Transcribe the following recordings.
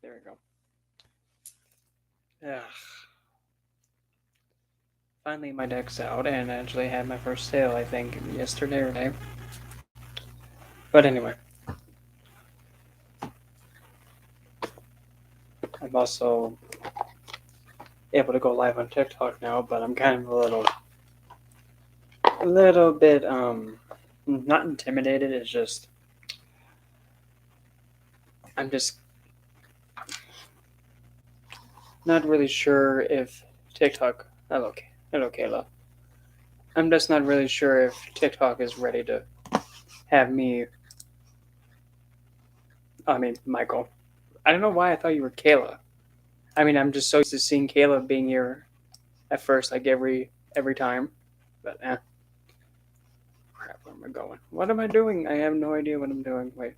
there we go. Ugh. Finally, my deck's out, and I actually had my first sale, I think, yesterday or day. But anyway, I'm also able to go live on TikTok now, but I'm kind of a little bit, not intimidated. It's just, I'm just not really sure if TikTok. Hello, Kayla. I'm just not really sure if TikTok is ready to have me. I mean, Michael. I don't know why I thought you were Kayla. I mean, I'm just so used to seeing Kayla being here at first, like every time. But crap, where am I going? What am I doing? I have no idea what I'm doing. Wait.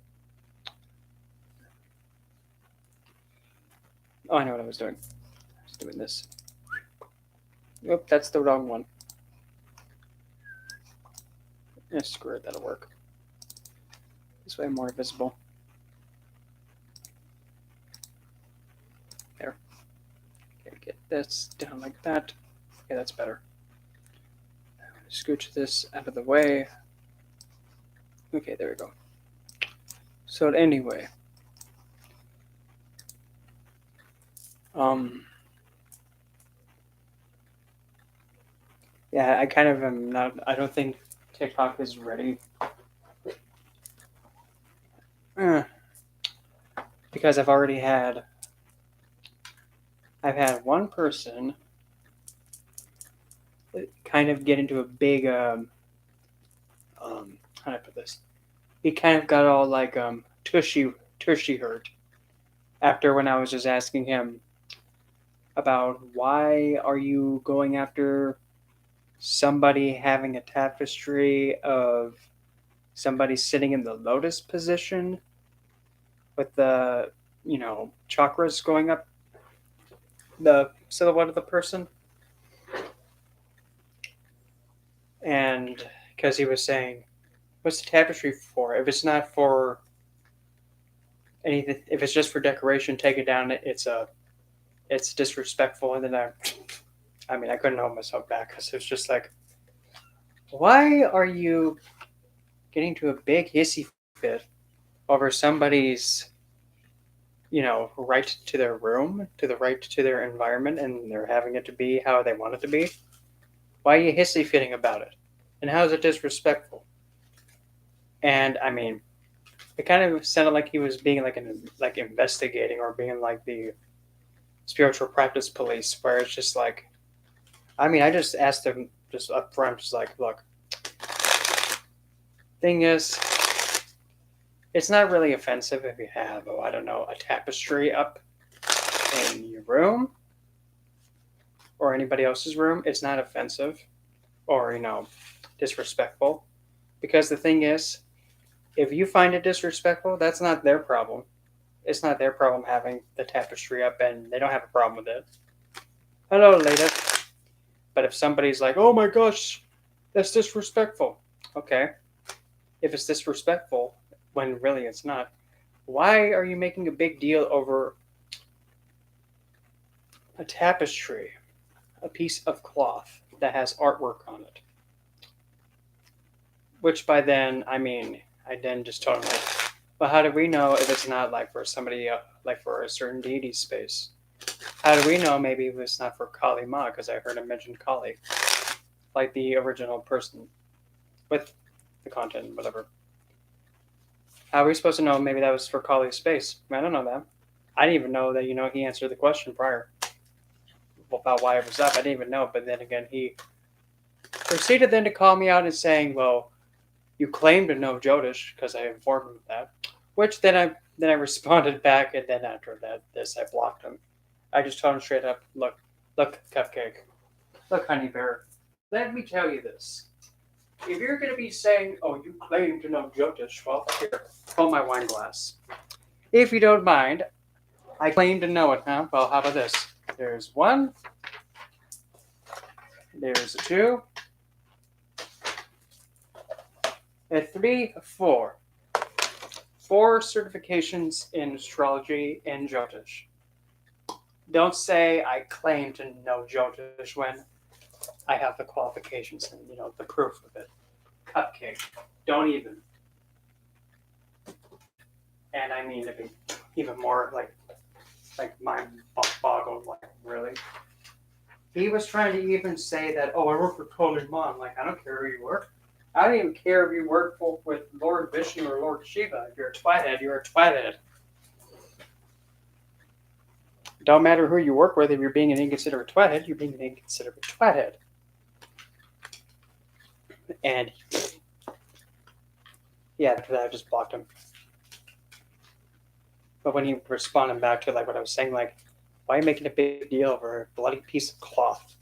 Oh, I know what I was doing. I was doing this. Oop, that's the wrong one. Yeah, screw it, that'll work. This way I'm more visible. There. Okay, get this down like that. Okay, that's better. I'm gonna scooch this out of the way. Okay, there we go. So anyway, um, yeah, I kind of am not. I don't think TikTok is ready. Uh, because I've had one person kind of get into a big how do I put this? He kind of got all like tushy hurt after when I was just asking him about why are you going after somebody having a tapestry of somebody sitting in the lotus position with the chakras going up the silhouette of the person, and because he was saying, what's the tapestry for? If it's not for anything, if it's just for decoration, take it down. It's disrespectful. And then I mean, I couldn't hold myself back because it was just like, why are you getting to a big hissy fit over somebody's, right to their room, to the right to their environment, and they're having it to be how they want it to be? Why are you hissy fitting about it? And how is it disrespectful? And I mean, it kind of sounded like he was being like investigating or being like the spiritual practice police, where it's just like, I mean, I just asked him just up front, just like, look, thing is, it's not really offensive if you have, oh, I don't know, a tapestry up in your room or anybody else's room. It's not offensive or, disrespectful. Because the thing is, if you find it disrespectful, that's not their problem. It's not their problem having the tapestry up, and they don't have a problem with it. Hello, lady. But if somebody's like, oh my gosh, that's disrespectful. Okay. If it's disrespectful, when really it's not, why are you making a big deal over a tapestry, a piece of cloth that has artwork on it? Which by then, I mean, I then just told him, like, well, how do we know if it's not like for somebody, like for a certain deity space? How do we know maybe if it's not for Kali Ma? Because I heard him mention Kali, like the original person with the content, whatever. How are we supposed to know maybe that was for Kali's space? I don't know that. I didn't even know that, he answered the question prior about why it was up. I didn't even know. But then again, he proceeded then to call me out and saying, well, you claim to know Jyotish because I informed him of that. Which then I responded back, and then after I blocked him. I just told him straight up, look, Cupcake, look, Honey Bear, let me tell you this. If you're going to be saying, oh, you claim to know Jyotish, well, here, hold my wine glass. If you don't mind, I claim to know it, huh? Well, how about this? There's one, there's a two, a three, a four. 4 certifications in astrology and Jyotish. Don't say I claim to know Jyotish when I have the qualifications and the proof of it. Cupcake. Don't even. And I mean to be even more like mind boggled. Like really. He was trying to even say that, oh, I work for Kali Ma. I'm like, I don't care who you work. I don't even care if you work with Lord Vishnu or Lord Shiva. If you're a twithead, you're a twithead. Don't matter who you work with. If you're being an inconsiderate twithead, you're being an inconsiderate twithead. And yeah, after that, I just blocked him. But when he responded back to like what I was saying, like, why are you making a big deal over a bloody piece of cloth?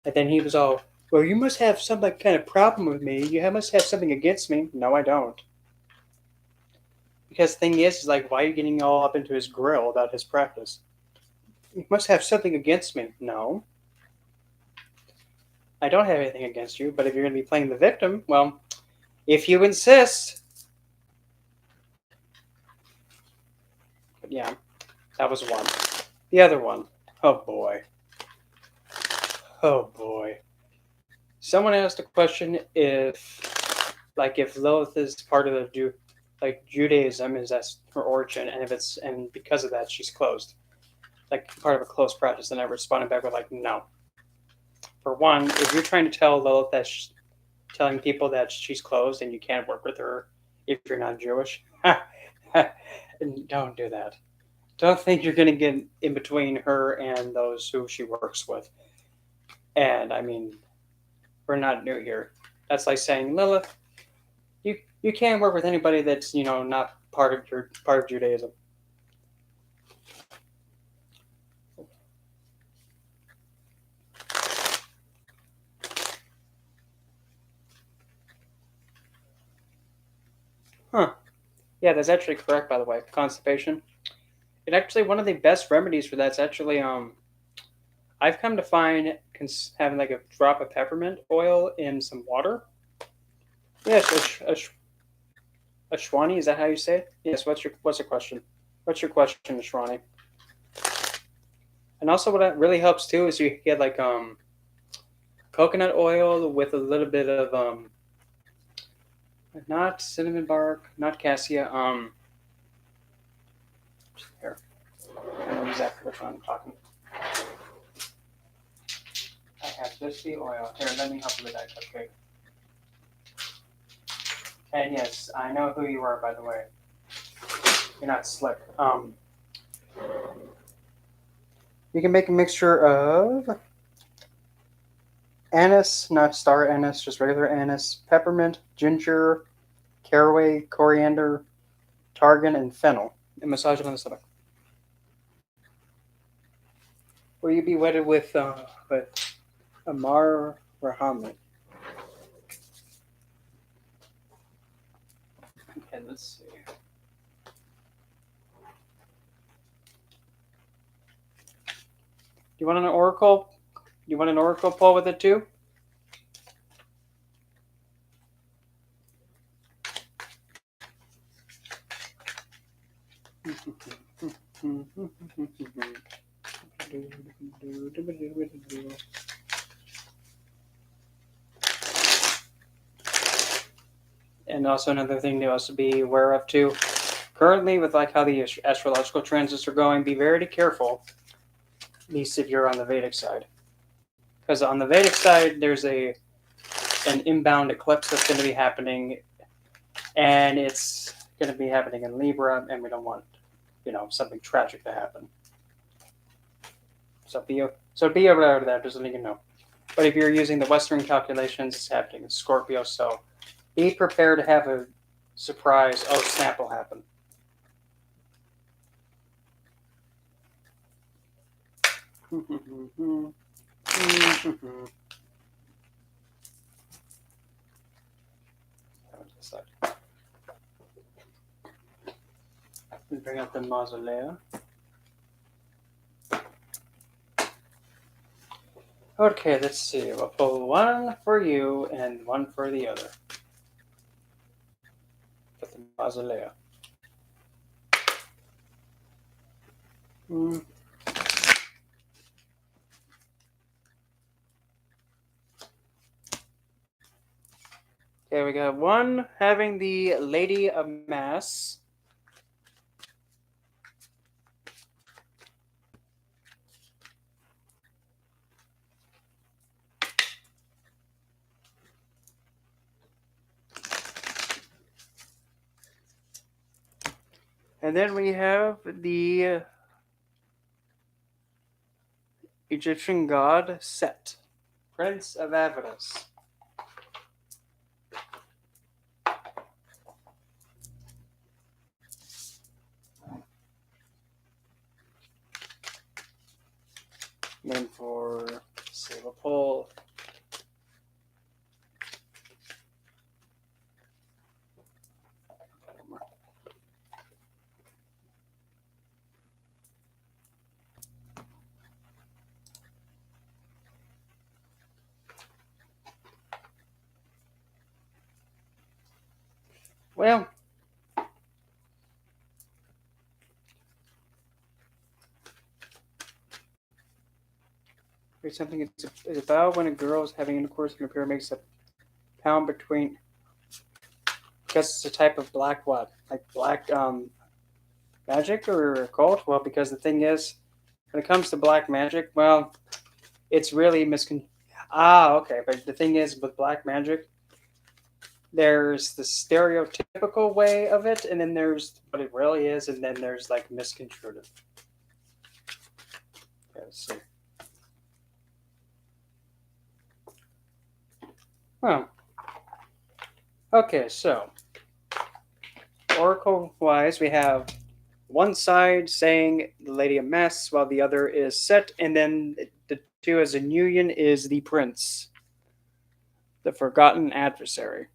And then he was all, well, you must have some like, kind of problem with me. You must have something against me. No, I don't. Because the thing is like, why are you getting all up into his grill about his practice? You must have something against me. No. I don't have anything against you, but if you're going to be playing the victim, well, if you insist. But yeah, that was one. The other one, oh boy. Oh boy. Someone asked a question if Lilith is part of the Judaism, is that's her origin, and because of that she's closed, like part of a closed practice. And I responded back with like, no. For one, if you're trying to tell Lilith that telling people that she's closed and you can't work with her if you're not Jewish, don't do that. Don't think you're going to get in between her and those who she works with. And I mean, we're not new here. That's like saying, Lilith, you can't work with anybody that's not part of Judaism. Huh. Yeah, that's actually correct, by the way. Constipation. It actually, one of the best remedies for that's actually I've come to find having like a drop of peppermint oil in some water. Yes, Ashwani, is that how you say it? Yes. What's the question? What's your question, Ashwani? And also, what really helps too is you get like coconut oil with a little bit of not cinnamon bark, not cassia. Here, I know exactly which one I'm talking. I have just the oil. Here, let me help you with that cupcake. And yes, I know who you are, by the way. You're not slick. You can make a mixture of anise, not star anise, just regular anise, peppermint, ginger, caraway, coriander, tarragon, and fennel, and massage it on the stomach. Will you be wetted with Amar Rahman? Okay, let's see. You want an oracle? You want an oracle pull with it too? And also another thing to also be aware of too. Currently, with like how the astrological transits are going, be very careful. At least if you're on the Vedic side, because on the Vedic side there's an inbound eclipse that's going to be happening, and it's going to be happening in Libra, and we don't want something tragic to happen. So be aware of that, just letting you know. But if you're using the Western calculations, it's happening in Scorpio, so be prepared to have a surprise. Oh, snap will happen. We bring up the mausoleum. Okay, let's see. We'll pull one for you and one for the other. With the mausoleum. Mm. Okay, we got one having the Lady of Mass. And then we have the Egyptian god Set, Prince of Avidus. Name for save a poll. Well, here's something it's about when a girl is having intercourse and a pair makes a pound between. Because it's a type of black what? Like black magic or occult? Well, because the thing is, when it comes to black magic, well, it's really okay. But the thing is, with black magic, there's the stereotypical way of it, and then there's what it really is, and then there's like misconstrued. Okay, let's see. Well, okay, so oracle wise, we have one side saying the Lady of Mess, while the other is Set, and then the two as in union is the Prince, the forgotten adversary.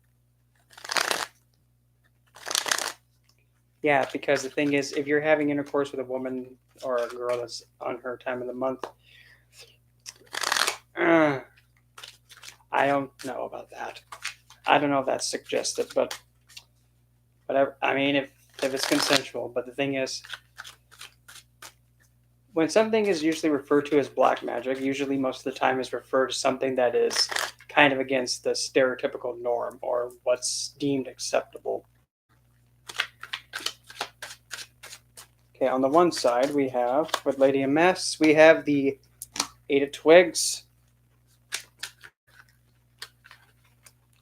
Yeah, because the thing is, if you're having intercourse with a woman or a girl that's on her time of the month, uh, I don't know about that. I don't know if that's suggested, but whatever. I mean, if it's consensual, but the thing is, when something is usually referred to as black magic, usually most of the time is referred to something that is kind of against the stereotypical norm or what's deemed acceptable. Okay, on the one side we have with Lady MS, we have the Eight of Twigs.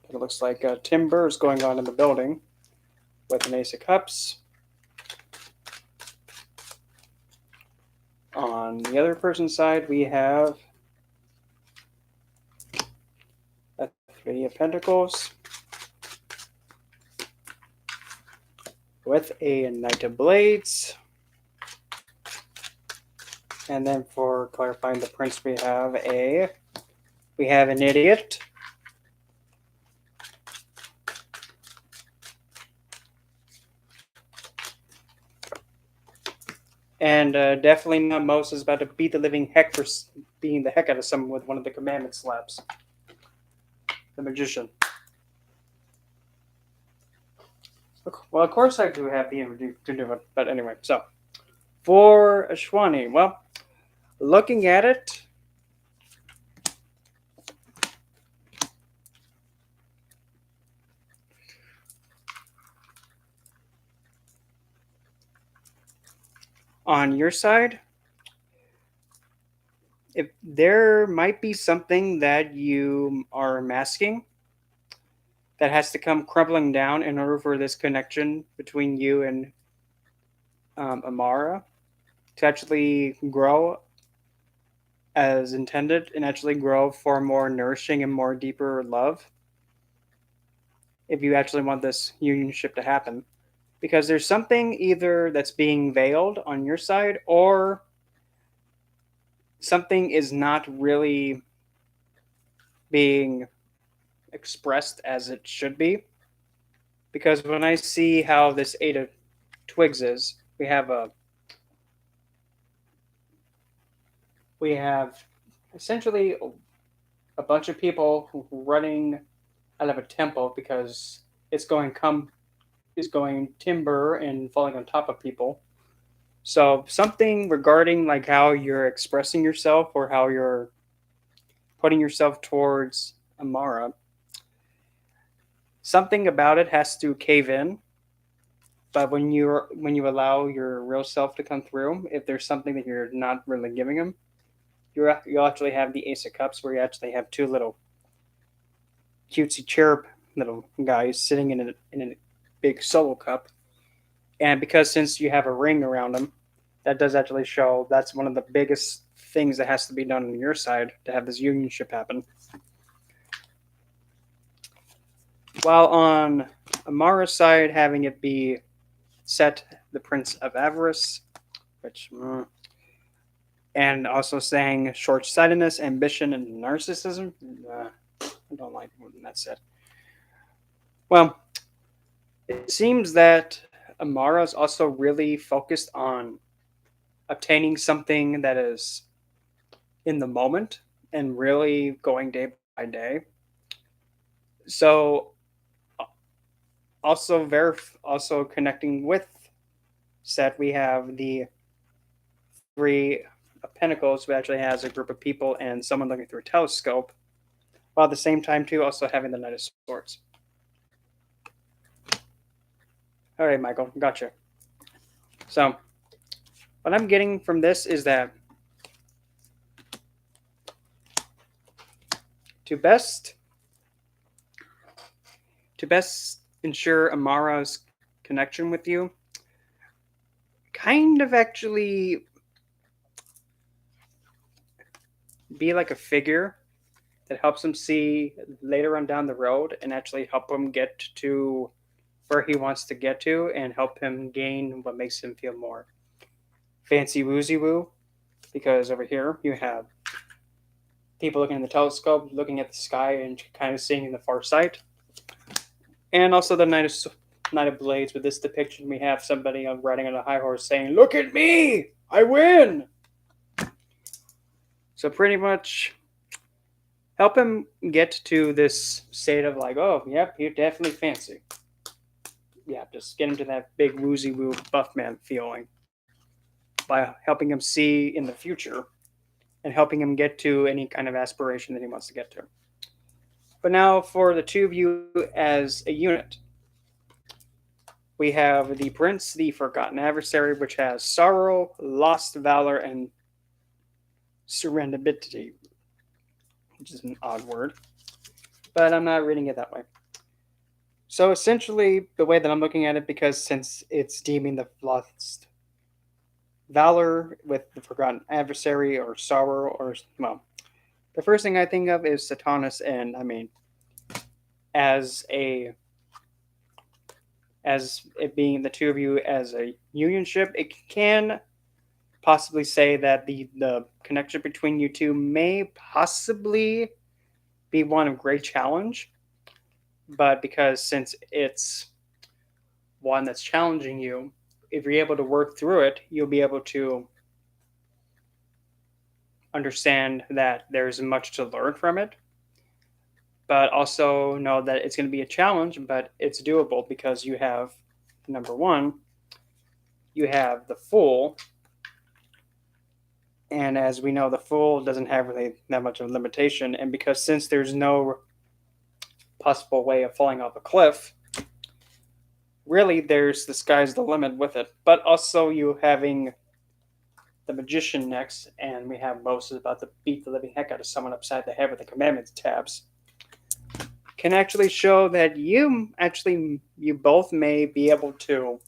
It looks like timber is going on in the building with an Ace of Cups. On the other person's side, we have a Three of Pentacles with a Knight of Blades. And then for clarifying the Prince, we have an Idiot. And definitely not Moses about to beat the living heck for beating the heck out of someone with one of the commandment slaps. The magician. Well, of course I do have the interview to do it, but anyway. So for Ashwani, well, looking at it, on your side, if there might be something that you are masking that has to come crumbling down in order for this connection between you and Amara to actually grow as intended and actually grow for more nourishing and more deeper love if you actually want this unionship to happen. Because there's something either that's being veiled on your side or something is not really being expressed as it should be. Because when I see how this Eight of Twigs is, we have essentially a bunch of people running out of a temple because it's going timber and falling on top of people. So something regarding like how you're expressing yourself or how you're putting yourself towards Amara, something about it has to cave in. But when you allow your real self to come through, if there's something that you're not really giving them, you'll actually have the Ace of Cups, where you actually have two little cutesy cherub little guys sitting in a big solo cup. And because since you have a ring around them, that does actually show that's one of the biggest things that has to be done on your side to have this unionship happen. While on Amara's side, having it be set the Prince of Avarice, which and also saying short-sightedness, ambition, and narcissism. I don't like when that's said. Well, it seems that Amara is also really focused on obtaining something that is in the moment and really going day by day. So also connecting with set, we have the three of Pentacles, who actually has a group of people and someone looking through a telescope, while at the same time too also having the Knight of Swords. All right, Michael, gotcha. So what I'm getting from this is that to best ensure Amara's connection with you, kind of actually be like a figure that helps him see later on down the road and actually help him get to where he wants to get to and help him gain what makes him feel more fancy woozy woo. Because over here you have people looking in the telescope, looking at the sky and kind of seeing in the far sight. And also the Knight of Blades. With this depiction, we have somebody riding on a high horse saying, "Look at me! I win!" So pretty much help him get to this state of like, oh, yep, you're definitely fancy. Yeah, just get him to that big woozy woo buff man feeling by helping him see in the future and helping him get to any kind of aspiration that he wants to get to. But now for the two of you as a unit, we have the Prince, the Forgotten Adversary, which has sorrow, lost valor, and serendipity, which is an odd word, but I'm not reading it that way. So essentially, the way that I'm looking at it, because since it's deeming the lost valor with the Forgotten Adversary or sorrow, or, well, the first thing I think of is Satanus, and I mean, as it being the two of you as a unionship, it can possibly say that the connection between you two may possibly be one of great challenge, but because since it's one that's challenging you, if you're able to work through it, you'll be able to understand that there's much to learn from it, but also know that it's going to be a challenge, but it's doable because you have, number one, you have the Fool. And as we know, the Fool doesn't have really that much of a limitation. And because since there's no possible way of falling off a cliff, really there's the sky's the limit with it. But also you having the Magician next, and we have Moses about to beat the living heck out of someone upside the head with the commandments tabs, can actually show that you both may be able to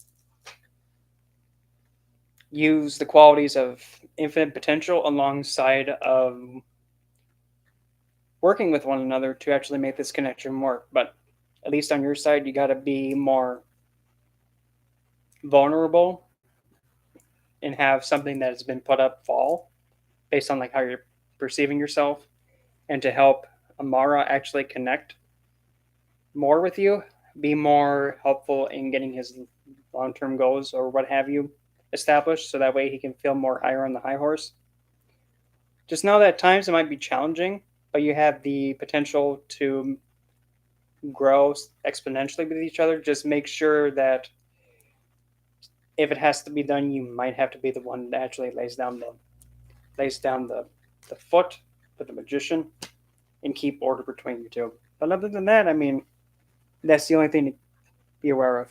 use the qualities of infinite potential alongside of working with one another to actually make this connection work. But at least on your side, you got to be more vulnerable and have something that has been put up fall based on like how you're perceiving yourself, and to help Amara actually connect more with you, be more helpful in getting his long-term goals or what have you established, so that way he can feel more higher on the high horse. Just know that at times it might be challenging, but you have the potential to grow exponentially with each other. Just make sure that if it has to be done, you might have to be the one that actually lays down the foot for the magician and keep order between you two. But other than that, I mean, that's the only thing to be aware of.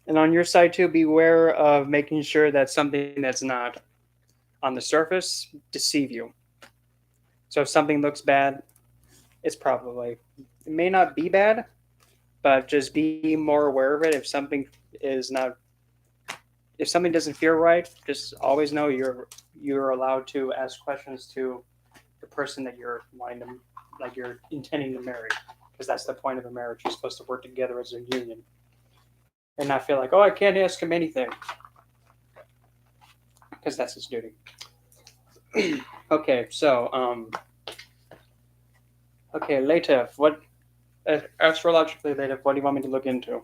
And on your side too, beware of making sure that something that's not on the surface deceive you. So if something looks bad, it's probably it may not be bad, but just be more aware of it. Is not if something doesn't feel right, just always know you're allowed to ask questions to the person that you're wanting to like you're intending to marry, because that's the point of a marriage. You're supposed to work together as a union and not feel like, oh, I can't ask him anything, because that's his duty. Okay, so okay, later, what astrologically later, what do you want me to look into?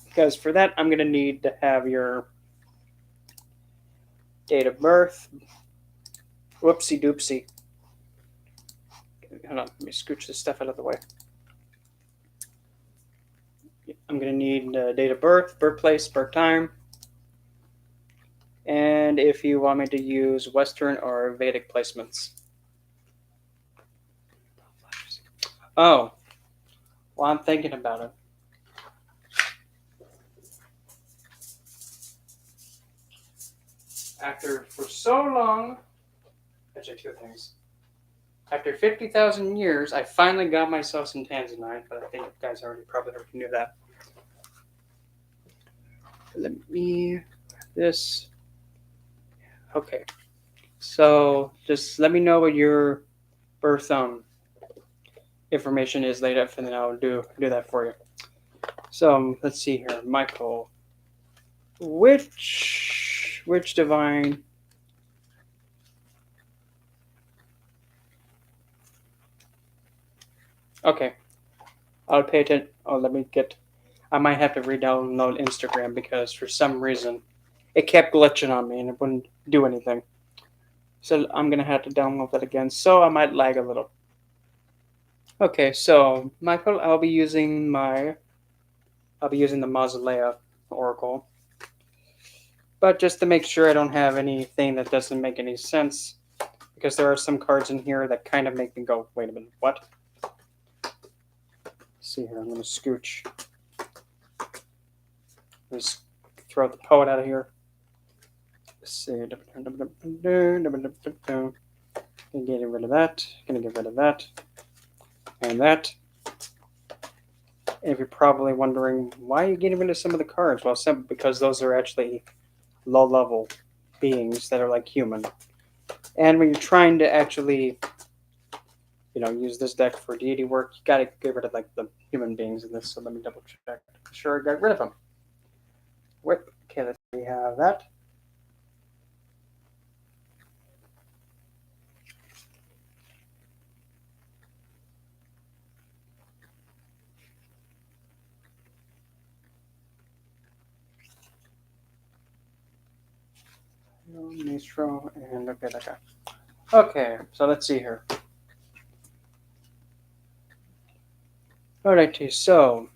Because for that, I'm gonna need to have your date of birth. Whoopsie doopsie. Hold on, let me scooch this stuff out of the way. I'm gonna need date of birth, birthplace, birth time, and if you want me to use Western or Vedic placements. Oh, well, I'm thinking about it. After for so long, actually two things. After 50,000 years, I finally got myself some tanzanite, but I think you guys probably already knew that. Let me this. Okay, so just let me know what your birth information is later, and then I'll do that for you. So let's see here, Michael. Which divine? Okay, I'll pay attention. Oh, let me get. I might have to re-download Instagram because for some reason it kept glitching on me and it wouldn't do anything. So I'm gonna have to download that again. So I might lag a little. Okay, so Michael, I'll be using the Mausolea Oracle. But just to make sure I don't have anything that doesn't make any sense, because there are some cards in here that kind of make me go, wait a minute, what? Let's see here, I'm gonna scooch. Let's throw the poet out of here. Let's see. Gonna get rid of that. Gonna get rid of that. And that. And if you're probably wondering why are you getting rid of some of the cards, well, simply because those are actually low-level beings that are like human. And when you're trying to actually, use this deck for deity work, you gotta get rid of like the human beings in this. So let me double check. Sure, I got rid of them. Whip. Okay, let's see. We have that. Maestro and okay, that guy. Okay, so let's see here. Alrighty, so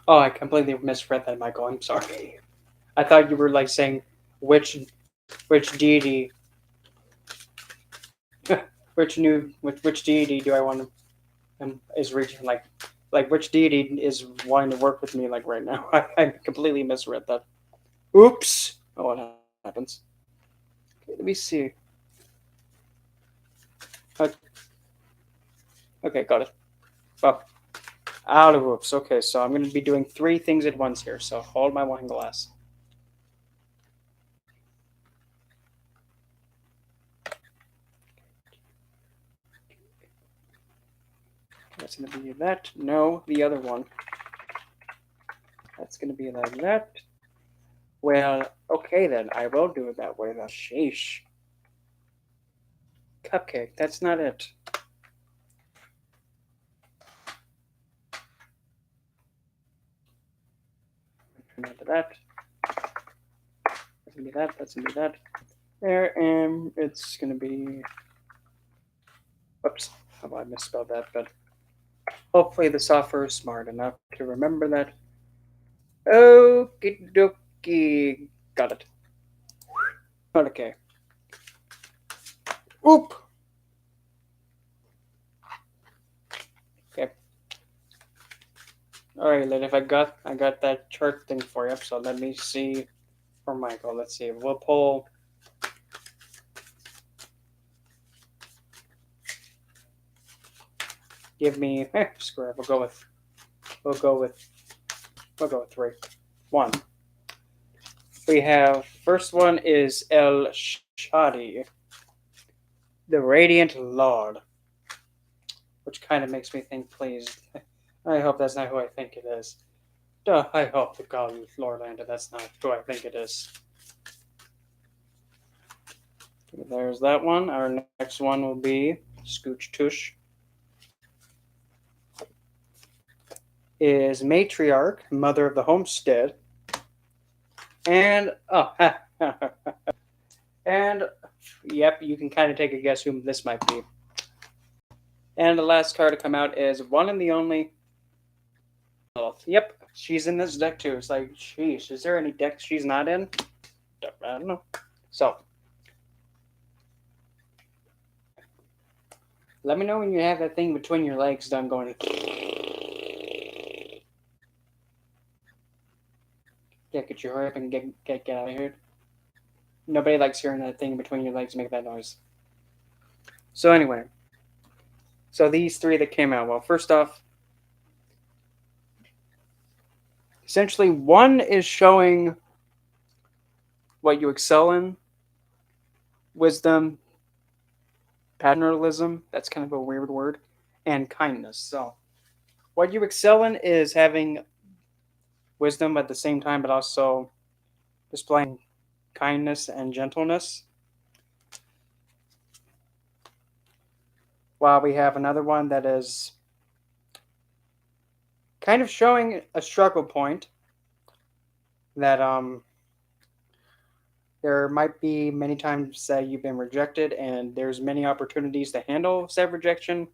oh, I completely misread that, Michael. I'm sorry. I thought you were like saying which deity, which deity do I want to is reaching like which deity is wanting to work with me like right now. I completely misread that. Oops. Oh, what happens? Okay, let me see. Okay, got it. Well, out of whoops. Okay, so I'm going to be doing three things at once here. So hold my wine glass. That's going to be that. No, the other one. That's going to be like that. Well, okay then. I will do it that way then. Sheesh. Cupcake. That's not it. Turn into that. That's going to be that. That's going to be that. There, and it's going to be Whoops. Oh, I misspelled that, but hopefully the software is smart enough to remember that. Okie dokie. Got it. Okay. Oop. Okay. Alright, if I got that chart thing for you, so let me see for Michael. Let's see. We'll pull. Give me screw it. We'll go with three. One. We have first one is El Shadi, the Radiant Lord, which kind of makes me think, please. I hope that's not who I think it is. Duh, I hope the God Lordlander, that's not who I think it is. There's that one. Our next one will be Scooch Tush. Is Matriarch, Mother of the Homestead. And, and, yep, you can kind of take a guess who this might be. And the last card to come out is one and the only. Yep, she's in this deck too. It's like, sheesh, is there any deck she's not in? I don't know. So, let me know when you have that thing between your legs done going. Yeah, could you hurry up and get out of here? Nobody likes hearing that thing between your legs make that noise. So anyway, so these three that came out. Well, first off, essentially one is showing what you excel in, wisdom, paternalism, that's kind of a weird word, and kindness. So what you excel in is having wisdom at the same time, but also displaying kindness and gentleness. While we have another one that is kind of showing a struggle point that there might be many times that you've been rejected and there's many opportunities to handle said rejection,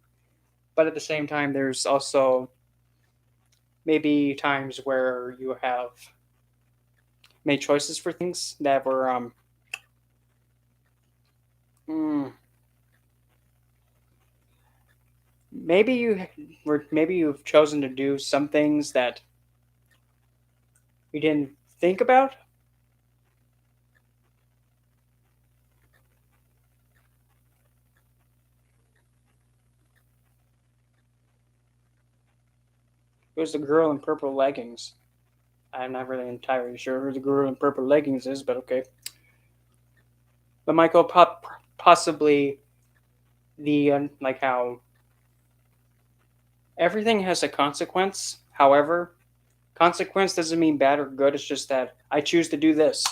but at the same time there's also maybe times where you have made choices for things that were maybe you've chosen to do some things that you didn't think about. It was the girl in purple leggings. I'm not really entirely sure who the girl in purple leggings is, but okay. But Michael, possibly the like how everything has a consequence. However, consequence doesn't mean bad or good. It's just that I choose to do this.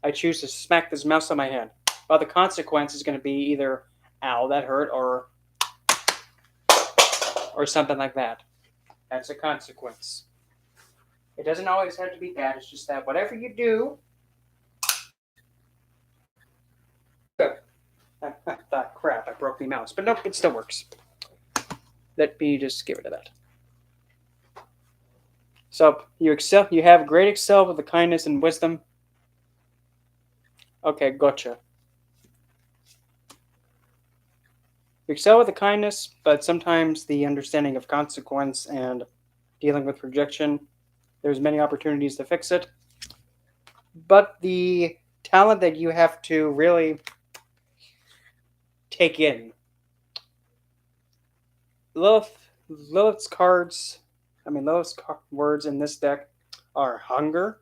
I choose to smack this mouse on my head. Well, the consequence is going to be either "ow, that hurt," or something like that. That's a consequence. It doesn't always have to be bad. It's just that whatever you do. Crap, I broke the mouse. But nope, it still works. Let me just get rid of that. So you excel. You have great excel with the kindness and wisdom. Okay, gotcha. You excel with the kindness, but sometimes the understanding of consequence and dealing with rejection, there's many opportunities to fix it. But the talent that you have to really take in. Lilith's words in this deck are hunger,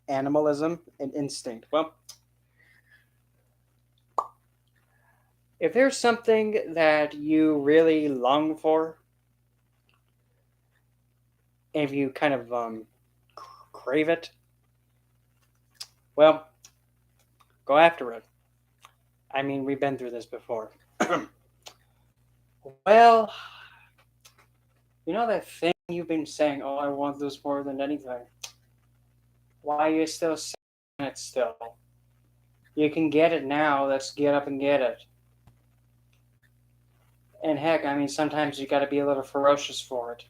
animalism, and instinct. Well, if there's something that you really long for, and if you kind of crave it, well, go after it. I mean, we've been through this before. Well, you know that thing you've been saying, oh, I want this more than anything. Why are you still saying it still? You can get it now. Let's get up and get it. And heck, I mean, sometimes you got to be a little ferocious for it.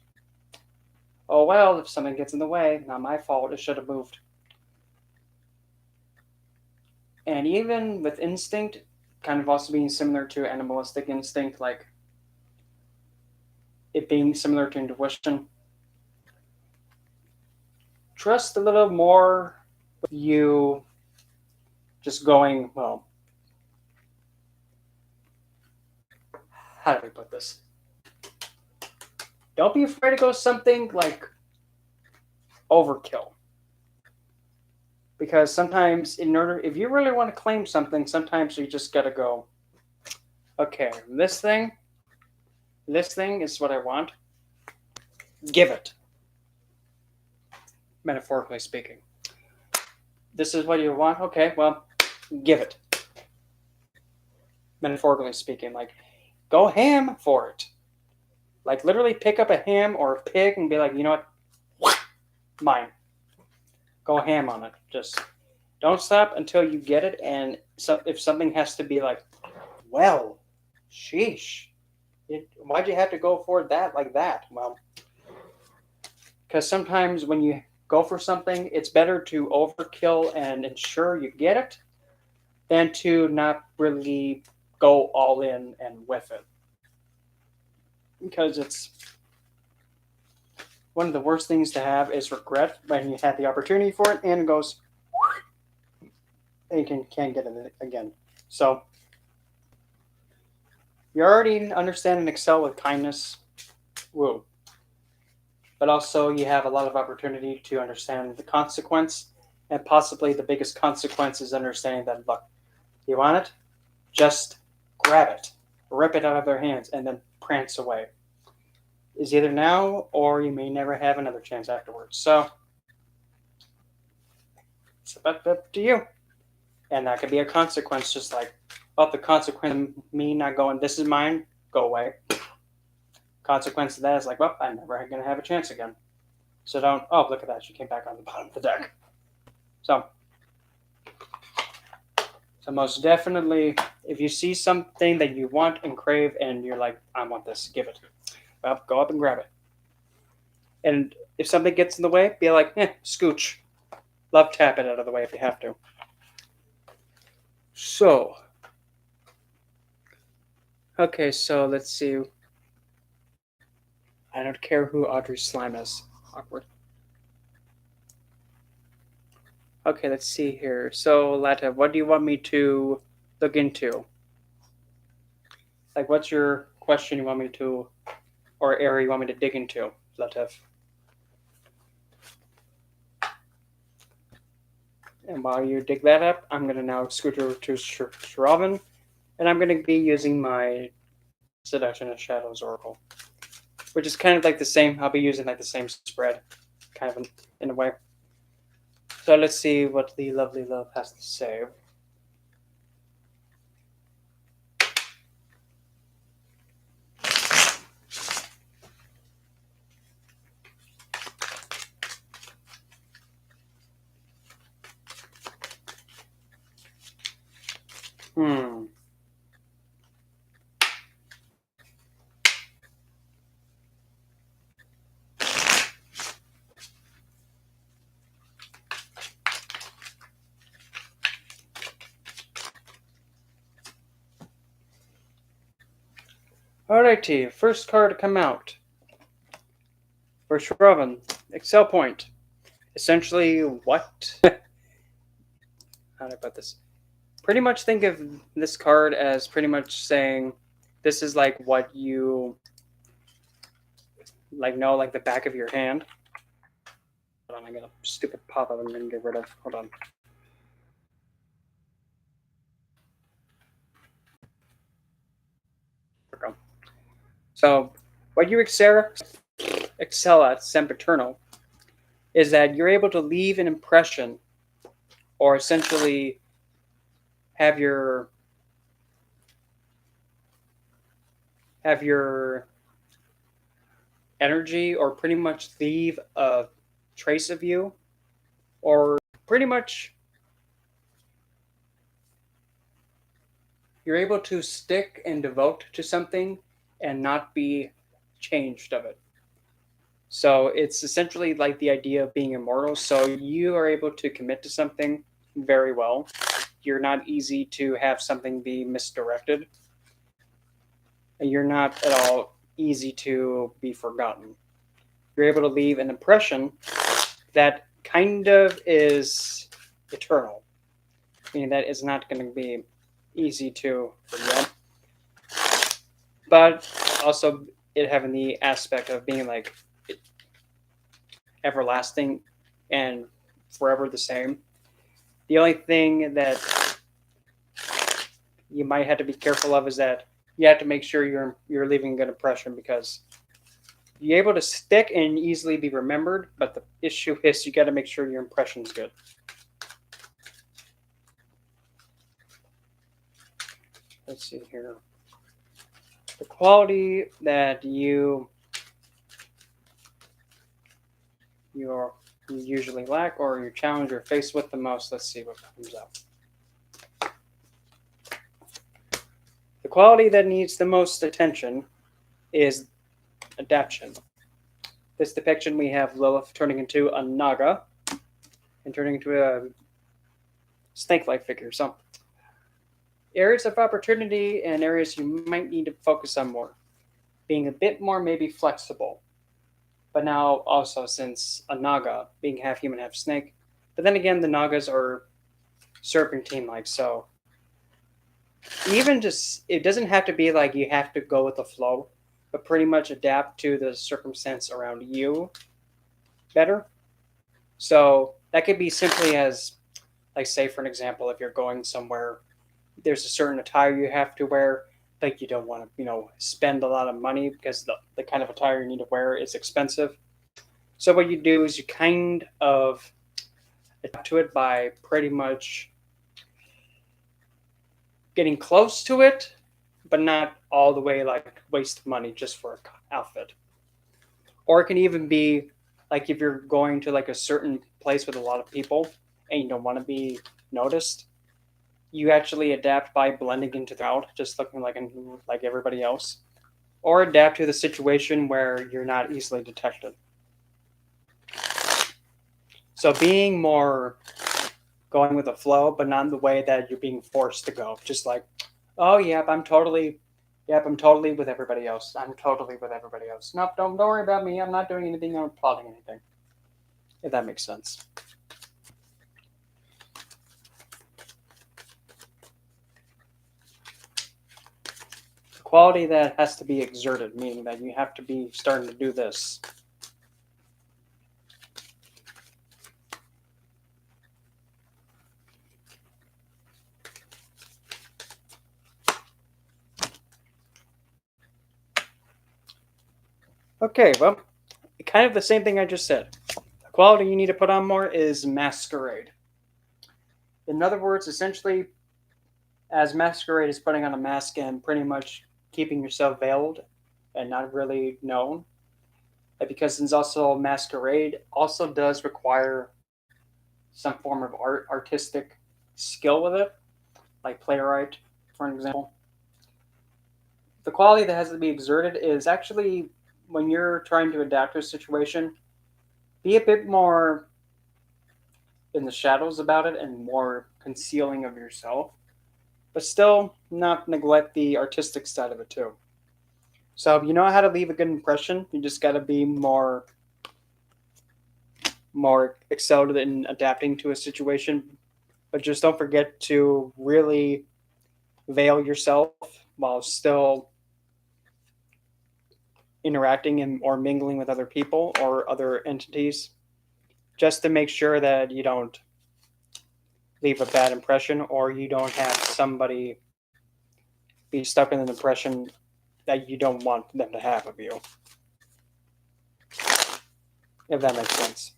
Oh well, if something gets in the way, not my fault. It should have moved. And even with instinct, kind of also being similar to animalistic instinct, like it being similar to intuition, trust a little more with you just going, well, how do we put this? Don't be afraid to go something like overkill. Because sometimes, in order, if you really want to claim something, sometimes you just gotta go, okay, this thing is what I want. Give it. Metaphorically speaking. This is what you want? Okay, well, give it. Metaphorically speaking, like, go ham for it. Like, literally pick up a ham or a pig and be like, you know what? Mine. Go ham on it. Just don't stop until you get it. And so if something has to be like, well, sheesh. Why'd you have to go for that like that? Well, because sometimes when you go for something, it's better to overkill and ensure you get it than to not really go all in and with it. Because it's one of the worst things to have is regret when you had the opportunity for it and it goes, and you can't get it again. So you already understand and excel with kindness. Woo. But also you have a lot of opportunity to understand the consequence, and possibly the biggest consequence is understanding that, look, you want it? Just grab it, rip it out of their hands, and then prance away. Is either now or you may never have another chance afterwards. So it's up to you. And that could be a consequence, just like, well, the consequence of me not going, this is mine, go away. Consequence of that is like, well, I'm never going to have a chance again. So don't, oh, look at that, she came back on the bottom of the deck. So most definitely, if you see something that you want and crave and you're like, I want this, give it. Well, go up and grab it. And if something gets in the way, be like, scooch. Love tap it out of the way if you have to. So, okay, so let's see. I don't care who Audrey Slime is. Awkward. Okay, let's see here. So, Lata, what do you want me to look into? Like, what's your question you want me to, or area you want me to dig into, Latev? And while you dig that up, I'm going to now scoot over to Shravan, and I'm going to be using my Seduction of Shadows Oracle, which is kind of like the same. I'll be using like the same spread, kind of in a way. So let's see what the lovely love has to say. Alrighty, first card to come out for Shravan, Excel Point. Essentially, what? How do I put this? Pretty much think of this card as pretty much saying this is like what you like know, like the back of your hand. Hold on, I got a stupid pop-up I'm gonna get rid of. Hold on. There we go. So, what you excel at sempiternal is that you're able to leave an impression, or essentially have your energy, or pretty much leave a trace of you, or pretty much you're able to stick and devote to something and not be changed of it. So it's essentially like the idea of being immortal. So you are able to commit to something very well. You're not easy to have something be misdirected. And you're not at all easy to be forgotten. You're able to leave an impression that kind of is eternal, meaning that it's not going to be easy to forget, but also it having the aspect of being like everlasting and forever the same. The only thing that you might have to be careful of is that you have to make sure you're leaving a good impression because you're able to stick and easily be remembered, but the issue is you got to make sure your impression's good. Let's see here. The quality that you usually lack or you challenge or face with the most. Let's see what comes up. The quality that needs the most attention is adaptation. This depiction we have Lilith turning into a Naga and turning into a snake-like figure. So areas of opportunity and areas you might need to focus on more. Being a bit more maybe flexible. But now also since a Naga, being half human, half snake. But then again, the Nagas are serpentine-like, so even just it doesn't have to be like you have to go with the flow, but pretty much adapt to the circumstance around you better. So that could be simply as like say for an example, if you're going somewhere, there's a certain attire you have to wear. Like you don't want to, spend a lot of money because the kind of attire you need to wear is expensive. So what you do is you kind of adapt to it by pretty much getting close to it, but not all the way like waste money just for an outfit. Or it can even be like if you're going to like a certain place with a lot of people and you don't want to be noticed, you actually adapt by blending into the crowd, just looking like everybody else, or adapt to the situation where you're not easily detected. So being more going with the flow, but not in the way that you're being forced to go. Just like, oh yep, I'm totally with everybody else. I'm totally with everybody else. Nope, don't worry about me. I'm not doing anything. I'm not plotting anything. If that makes sense. The quality that has to be exerted, meaning that you have to be starting to do this. Okay, well, kind of the same thing I just said. The quality you need to put on more is masquerade. In other words, essentially, as masquerade is putting on a mask and pretty much keeping yourself veiled and not really known, because since also masquerade also does require some form of artistic skill with it, like playwright, for an example. The quality that has to be exerted is actually when you're trying to adapt to a situation, be a bit more in the shadows about it and more concealing of yourself, but still not neglect the artistic side of it too. So if you know how to leave a good impression, you just got to be more excelled in adapting to a situation, but just don't forget to really veil yourself while still interacting and or mingling with other people or other entities, just to make sure that you don't leave a bad impression or you don't have somebody be stuck in an impression that you don't want them to have of you. If that makes sense.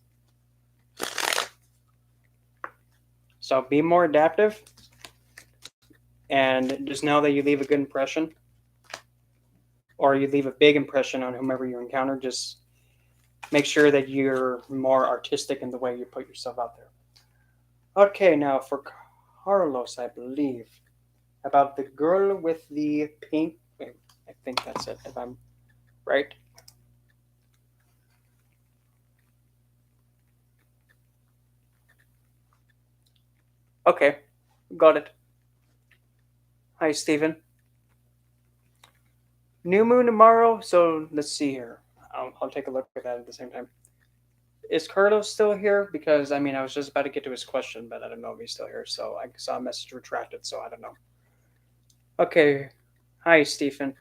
So be more adaptive and just know that you leave a good impression or you leave a big impression on whomever you encounter. Just make sure that you're more artistic in the way you put yourself out there. Okay, now for Carlos, I believe, about the girl with the pink. Wait, I think that's it, if I'm right. Okay, got it. Hi, Stephen. New moon tomorrow, so let's see here. I'll take a look at that at the same time. Is Carlos still here? Because I mean, I was just about to get to his question, but I don't know if he's still here. So I saw a message retracted, so I don't know. Okay. Hi, Stephen.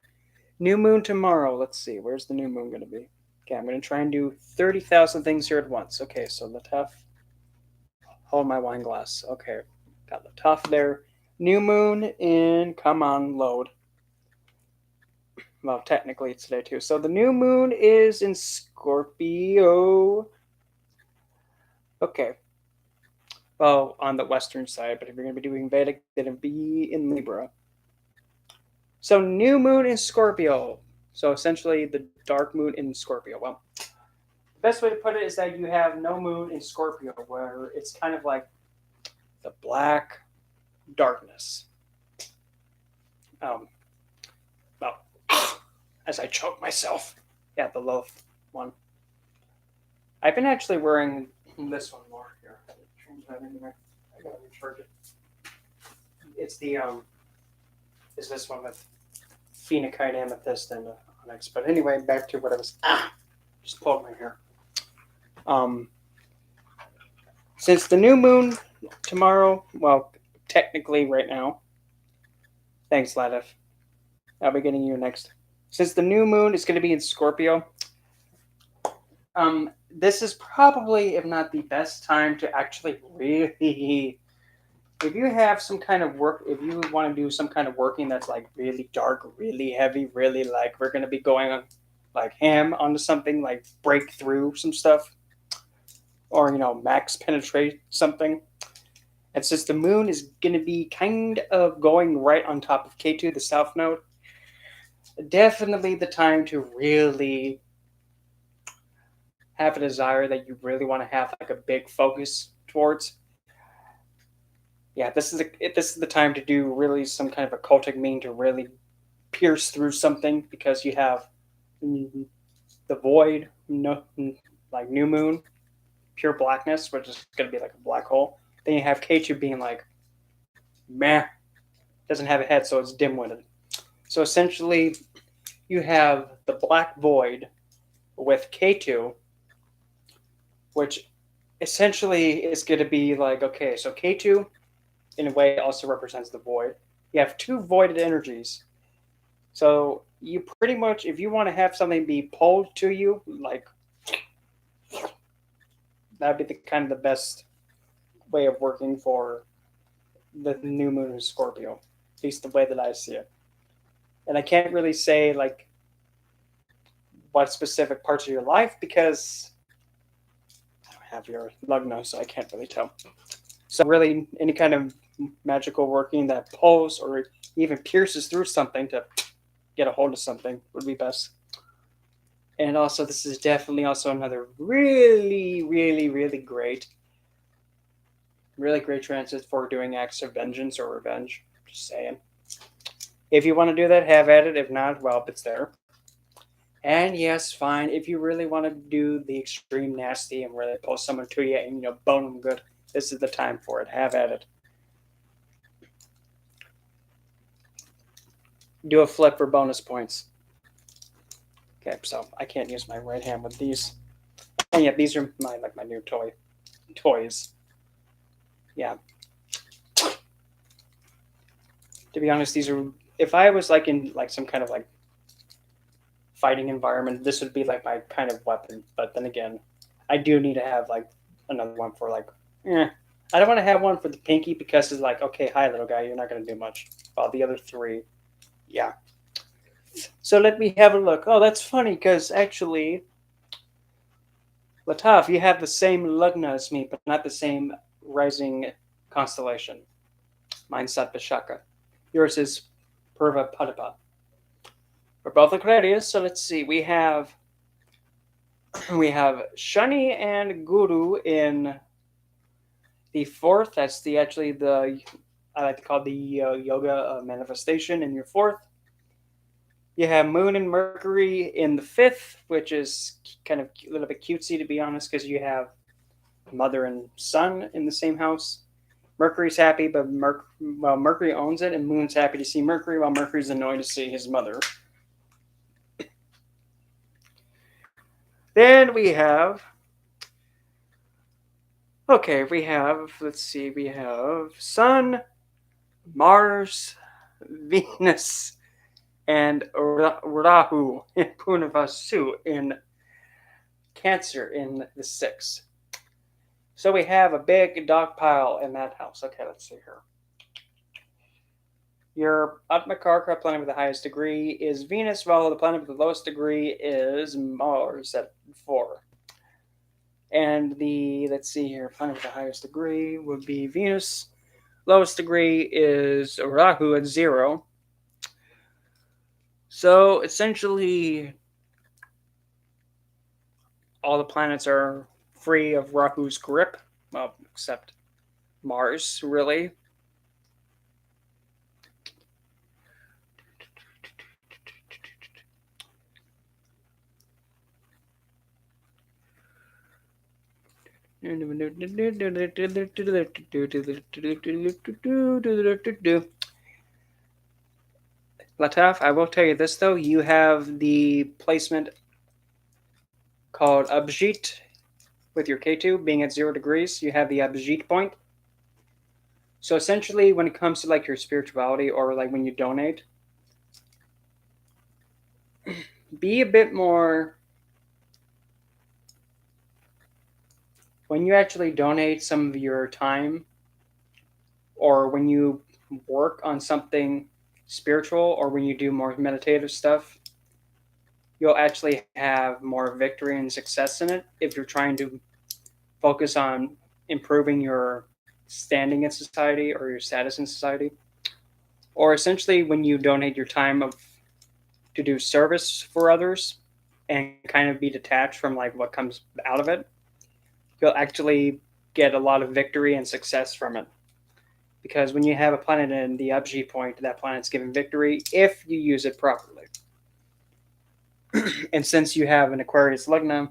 New moon tomorrow. Let's see. Where's the new moon going to be? Okay, I'm going to try and do 30,000 things here at once. Okay, so Lataf, hold my wine glass. Okay, got Lataf there. New moon in, come on, load. Well, technically it's today too. So the new moon is in Scorpio. Okay. Well, on the western side, but if you're going to be doing Vedic, then it'd be in Libra. So new moon in Scorpio. So essentially the dark moon in Scorpio. Well, the best way to put it is that you have no moon in Scorpio, where it's kind of like the black darkness. Um, well, as I choke myself. Yeah, the low one. I've been actually wearing this one more here. Change that anyway. I gotta recharge it. It's the is this one with phenocite amethyst and onyx. But anyway, back to what I was. Just pulled my hair. Um, since the new moon tomorrow, well, technically right now. Thanks, Ladif. I'll be getting you next. Since the new moon is going to be in Scorpio, this is probably, if not the best time to actually really, if you have some kind of work, if you want to do some kind of working that's like really dark, really heavy, really like we're going to be going on like ham onto something, like break through some stuff, or max penetrate something. And since the moon is going to be kind of going right on top of K2, the south node, definitely the time to really have a desire that you really want to have like a big focus towards. Yeah, this is the time to do really some kind of occultic mean to really pierce through something, because you have the void, no, like new moon, pure blackness, which is going to be like a black hole. Then you have K2 being like, meh, doesn't have a head, so it's dim-witted. So essentially, you have the black void with K2, which essentially is going to be like, okay, so K2 in a way also represents the void. You have two voided energies. So you pretty much, if you want to have something be pulled to you, like that'd be the kind of the best way of working for the new moon in Scorpio, at least the way that I see it. And I can't really say like what specific parts of your life, because I don't have your lugno, so I can't really tell. So really, any kind of magical working that pulls or even pierces through something to get a hold of something would be best. And also, this is definitely also another really, really, really great transit for doing acts of vengeance or revenge. Just saying. If you want to do that, have at it. If not, well, it's there. And yes, fine. If you really want to do the extreme nasty and really pull someone to you and bone them good, this is the time for it. Have at it. Do a flip for bonus points. Okay, so I can't use my right hand with these. And yeah, these are my new toys. Yeah. To be honest, these are, if I was like in like some kind of like fighting environment, this would be like my kind of weapon. But then again, I do need to have like another one for like, I don't want to have one for the pinky, because it's like, okay, hi little guy, you're not going to do much. While the other three, yeah. So let me have a look. Oh, that's funny, because actually, Lataf, you have the same lugna as me, but not the same rising constellation. Mine's Satvashaka. Yours is Purva Padapa. We're both Aquarius, so let's see. We have Shani and Guru in the fourth. That's the actually the I like to call the yoga manifestation in your fourth. You have Moon and Mercury in the fifth, which is kind of a little bit cutesy, to be honest, because you have mother and son in the same house. Mercury's happy, but Mercury owns it, and Moon's happy to see Mercury, while Mercury's annoyed to see his mother. Then we have, let's see, we have Sun, Mars, Venus, and Rahu in Punavasu in Cancer in the sixth. So we have a big dog pile in that house. Okay, let's see here. Your Atmakarka planet with the highest degree is Venus, while the planet with the lowest degree is Mars at 4. And let's see here, planet with the highest degree would be Venus. Lowest degree is Rahu at 0. So essentially, all the planets are free of Rahu's grip, well, except Mars, really. Lataf, I will tell you this though, you have the placement called Abhijit with your K2 being at 0 degrees. You have the Abhijit point. So essentially, when it comes to like your spirituality or like when you donate, be a bit more. When you actually donate some of your time, or when you work on something spiritual, or when you do more meditative stuff, you'll actually have more victory and success in it if you're trying to focus on improving your standing in society or your status in society. Or essentially, when you donate your time to do service for others and kind of be detached from like what comes out of it, you'll actually get a lot of victory and success from it. Because when you have a planet in the Abhijit point, that planet's given victory if you use it properly. And since you have an Aquarius Lugna,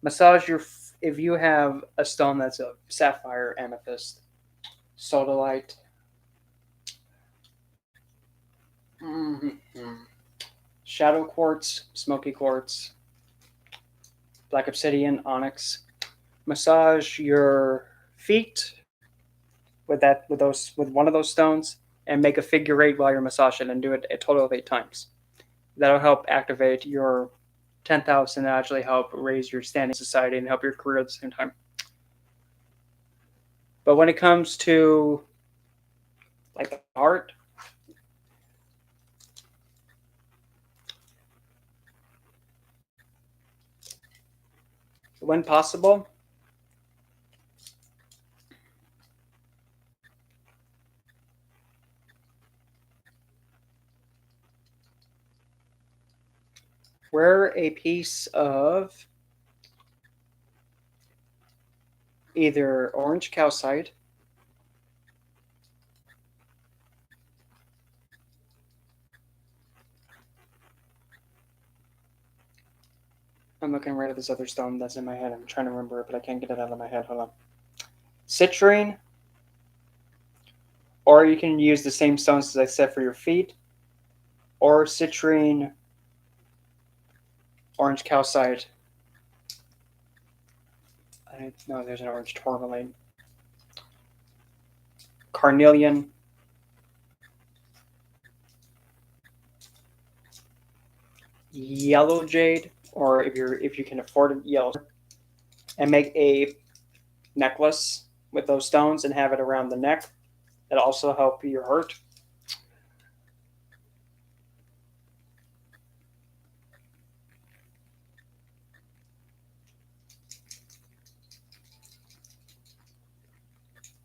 massage your. If you have a stone that's a sapphire, amethyst, sodalite, shadow quartz, smoky quartz, black obsidian, onyx, massage your feet with one of those stones, and make a figure 8 while you're massaging, and do it a total of 8 times. That'll help activate your 10th house and actually help raise your standing in society and help your career at the same time. But when it comes to like the heart, when possible, wear a piece of either orange calcite, I'm looking right at this other stone that's in my head. I'm trying to remember it, but I can't get it out of my head. Hold on. Citrine, or you can use the same stones as I said for your feet, or citrine, orange calcite. No, there's an orange tourmaline. Carnelian. Yellow jade, or if you can afford it, yellow, and make a necklace with those stones and have it around the neck. That'll also help your heart.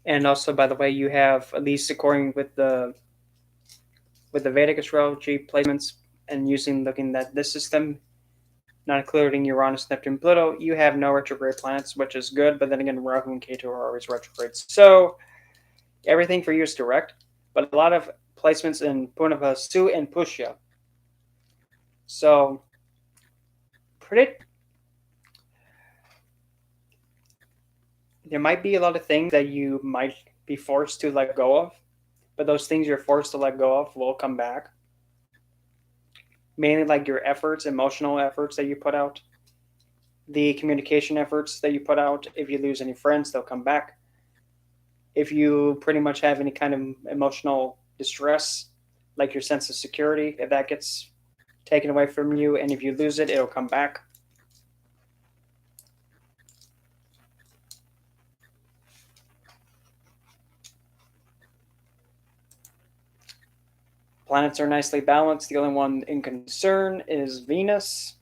And also, by the way, you have, at least according with the Vedic astrology placements and looking at this system, not including Uranus, Neptune, Pluto, you have no retrograde planets, which is good. But then again, Rahu and Ketu are always retrograde. So everything for you is direct. But a lot of placements in Purnavasu and Pushya So, pretty, there might be a lot of things that you might be forced to let go of, but those things you're forced to let go of will come back. Mainly like your efforts, emotional efforts that you put out, the communication efforts that you put out. If you lose any friends, they'll come back. If you pretty much have any kind of emotional distress, like your sense of security, if that gets taken away from you, and if you lose it, it'll come back. Planets are nicely balanced. The only one in concern is Venus,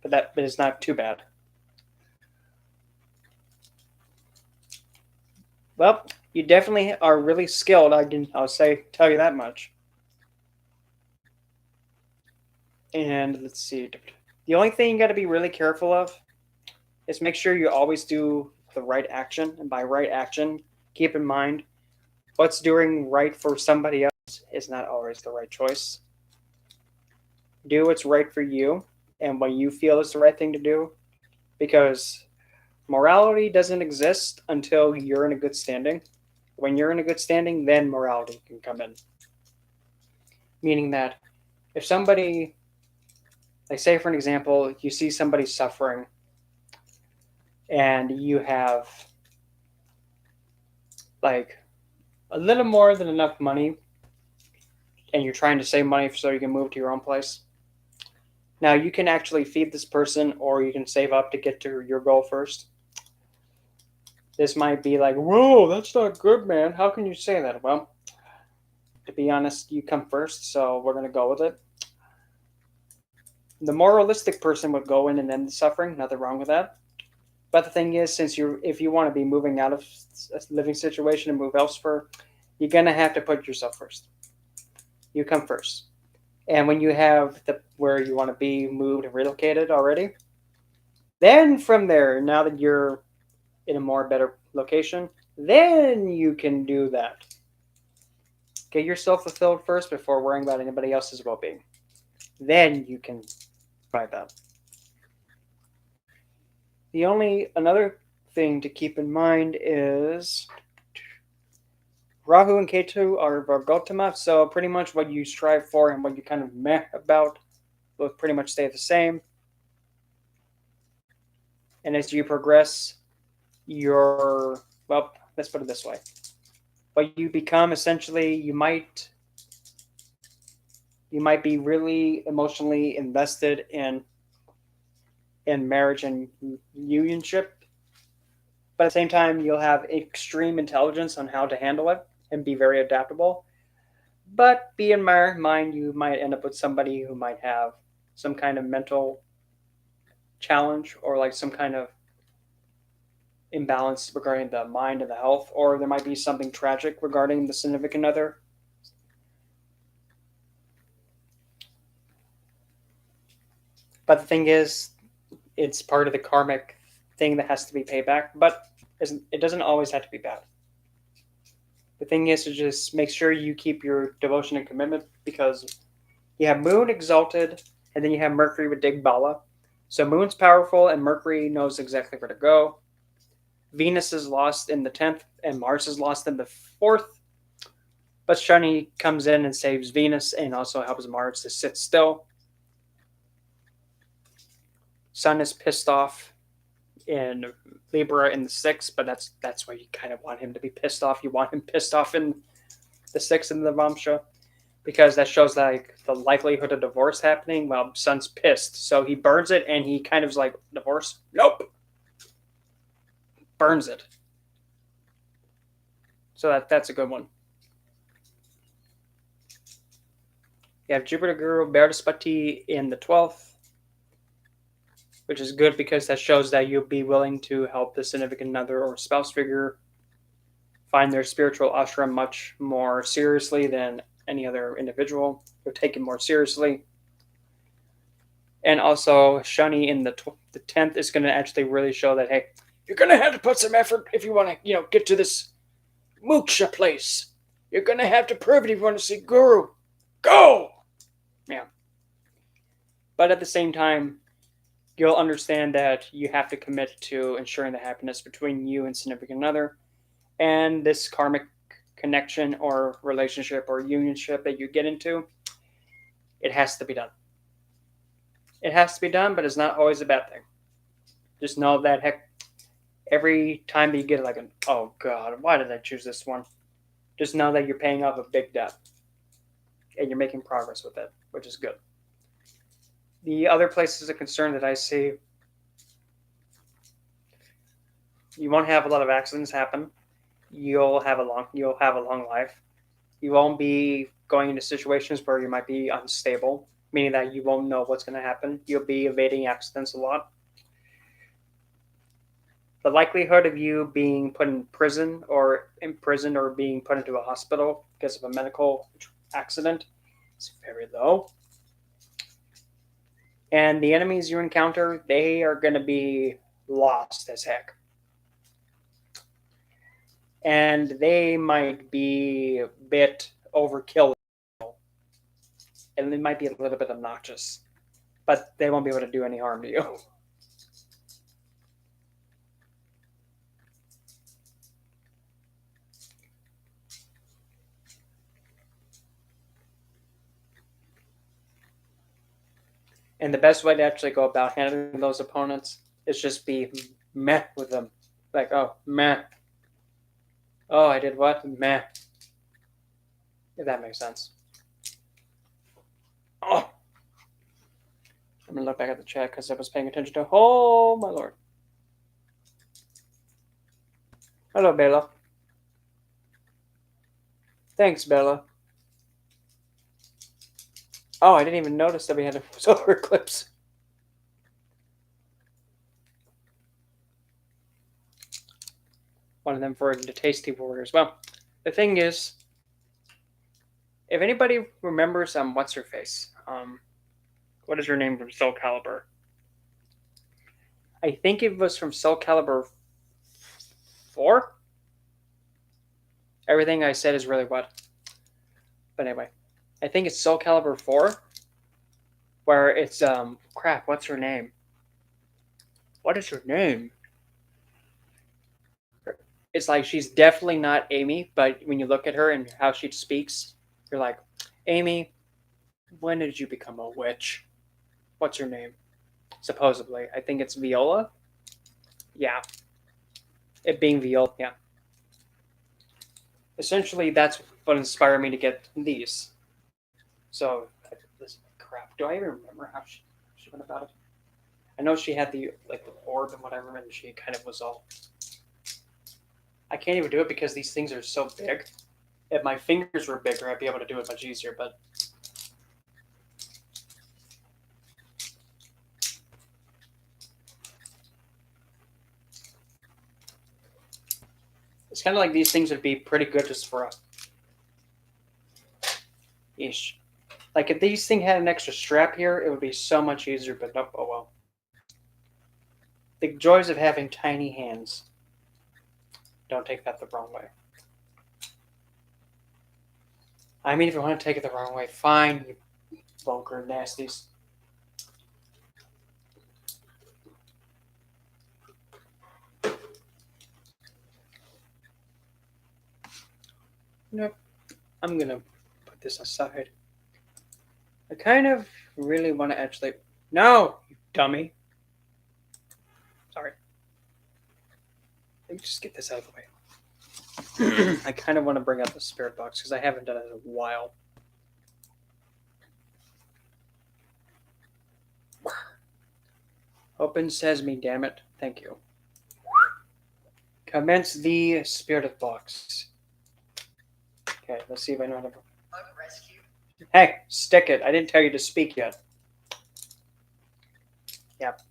but that is not too bad. Well, you definitely are really skilled. Tell you that much. And let's see. The only thing you got to be really careful of is make sure you always do the right action. And by right action, keep in mind what's doing right for somebody else is not always the right choice. Do what's right for you and what you feel is the right thing to do, because morality doesn't exist until you're in a good standing. When you're in a good standing, then morality can come in. Meaning that if somebody, like say for an example, you see somebody suffering and you have like a little more than enough money and you're trying to save money so you can move to your own place. Now you can actually feed this person or you can save up to get to your goal first. This might be like, whoa, that's not good, man. How can you say that? Well, to be honest, you come first, so we're going to go with it. The moralistic person would go in and end the suffering. Nothing wrong with that. But the thing is, if you want to be moving out of a living situation and move elsewhere, you're going to have to put yourself first. You come first. And when you have where you want to be moved and relocated already, then from there, now that you're in a more better location, then you can do that. Get yourself fulfilled first before worrying about anybody else's well-being. Then you can try that. Another thing to keep in mind is Rahu and Ketu are Vargotama, so pretty much what you strive for and what you kind of meh about will pretty much stay the same. And as you progress, let's put it this way. What you become essentially, you might be really emotionally invested in marriage and unionship, but at the same time you'll have extreme intelligence on how to handle it and be very adaptable. But be in mind you might end up with somebody who might have some kind of mental challenge or like some kind of imbalance regarding the mind and the health, or there might be something tragic regarding the significant other. But the thing is, it's part of the karmic thing that has to be paid back, but it doesn't always have to be bad. The thing is to just make sure you keep your devotion and commitment, because you have Moon exalted, and then you have Mercury with Digbala. So Moon's powerful, and Mercury knows exactly where to go. Venus is lost in the 10th, and Mars is lost in the 4th. But Shani comes in and saves Venus, and also helps Mars to sit still. Sun is pissed off in Libra in the 6th, but that's why you kind of want him to be pissed off. You want him pissed off in the 6th in the Vamsha, because that shows like the likelihood of divorce happening. Well, Sun's pissed, so he burns it, and he kind of is like, divorce? Nope. Burns it. So that's a good one. You have Jupiter Guru Berdaspati in the 12th, which is good because that shows that you'll be willing to help the significant other or spouse figure find their spiritual ashram much more seriously than any other individual. You'll take it more seriously. And also, Shani in the 10th is going to actually really show that, hey, you're going to have to put some effort if you want to, get to this moksha place. You're going to have to prove it if you want to see Guru. Go! Yeah. But at the same time, you'll understand that you have to commit to ensuring the happiness between you and significant other, and this karmic connection or relationship or unionship that you get into. It has to be done. It has to be done, but it's not always a bad thing. Just know that heck, every time that you get like an oh god, why did I choose this one? Just know that you're paying off a big debt and you're making progress with it, which is good. The other places of concern that I see, you won't have a lot of accidents happen. You'll have a long life. You won't be going into situations where you might be unstable, meaning that you won't know what's going to happen. You'll be evading accidents a lot. The likelihood of you being put in prison or imprisoned or being put into a hospital because of a medical accident is very low. And the enemies you encounter, they are going to be lost as heck. And they might be a bit overkill, and they might be a little bit obnoxious, but they won't be able to do any harm to you. And the best way to actually go about handling those opponents is just be meh with them. Like, oh, meh. Oh, I did what? Meh. If that makes sense. Oh, I'm going to look back at the chat because I was paying attention to. Oh, my lord. Hello, Bella. Thanks, Bella. Oh, I didn't even notice that we had a solar eclipse. One of them for the Tasty Warriors. Well, the thing is, if anybody remembers, what's her face? What is her name from Soul Calibur? I think it was from Soul Calibur 4. Everything I said is really what. But anyway, I think it's Soul Calibur 4, where it's crap. What's her name? What is her name? It's like she's definitely not Amy, but when you look at her and how she speaks, you're like, Amy, when did you become a witch? What's her name? Supposedly, I think it's Viola. Yeah, it being Viola. Yeah. Essentially, that's what inspired me to get these. So, this crap. Do I even remember how she went about it? I know she had the orb and whatever, and she kind of was all. I can't even do it because these things are so big. If my fingers were bigger, I'd be able to do it much easier. But it's kind of like these things would be pretty good just for us. Ish. Like if these thing had an extra strap here, it would be so much easier. But nope. Oh well. The joys of having tiny hands. Don't take that the wrong way. I mean, if you want to take it the wrong way, fine, you vulgar nasties. Nope. I'm gonna put this aside. I kind of really want to actually. No, you dummy. Sorry. Let me just get this out of the way. I kind of want to bring up the spirit box because I haven't done it in a while. Open sesame, damn it. Thank you. Commence the spirit box. Okay, let's see if I know how to. Hey, stick it. I didn't tell you to speak yet. Yep.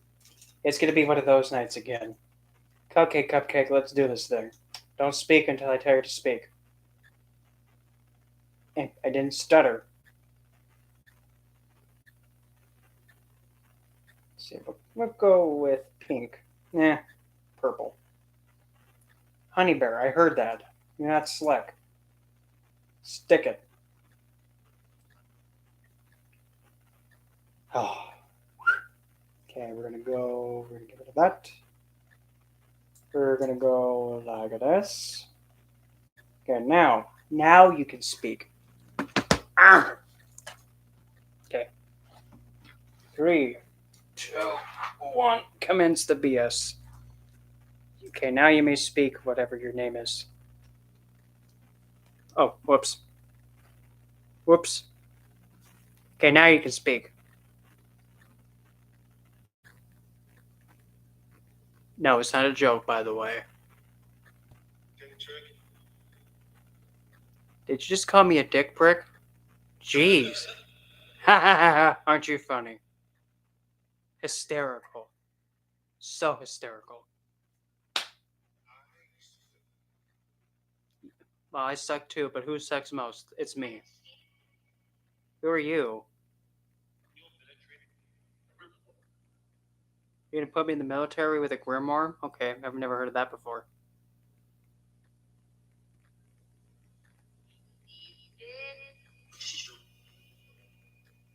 It's going to be one of those nights again. Cupcake, let's do this thing. Don't speak until I tell you to speak. I didn't stutter. Let's see, we'll go with pink. Nah, purple. Honey Bear, I heard that. You're not slick. Stick it. Oh, Okay, we're gonna get rid of that. We're gonna go like this. Okay, now you can speak. Ah! Okay. 3, 2, 1. Commence the BS. Okay, now you may speak, whatever your name is. Oh, whoops. Whoops. Okay, now you can speak. No, it's not a joke, by the way. Did you just call me a dick prick? Jeez. Ha ha ha ha. Aren't you funny? Hysterical. So hysterical. Well, I suck too, but who sucks most? It's me. Who are you? You're gonna put me in the military with a grimoire? Okay, I've never heard of that before.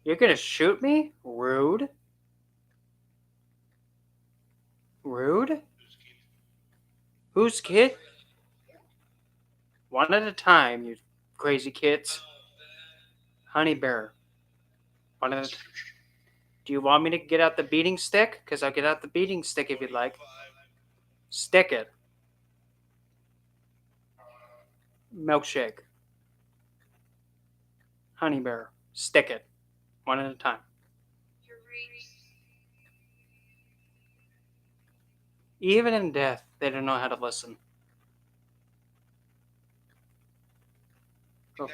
You're gonna shoot me? Rude. Rude? Whose kid? One at a time, you crazy kids. Honey bear. One at a time. Do you want me to get out the beating stick? Because I'll get out the beating stick if you'd like. Stick it. Milkshake. Honey bear. Stick it. One at a time. Even in death, they don't know how to listen. Oh.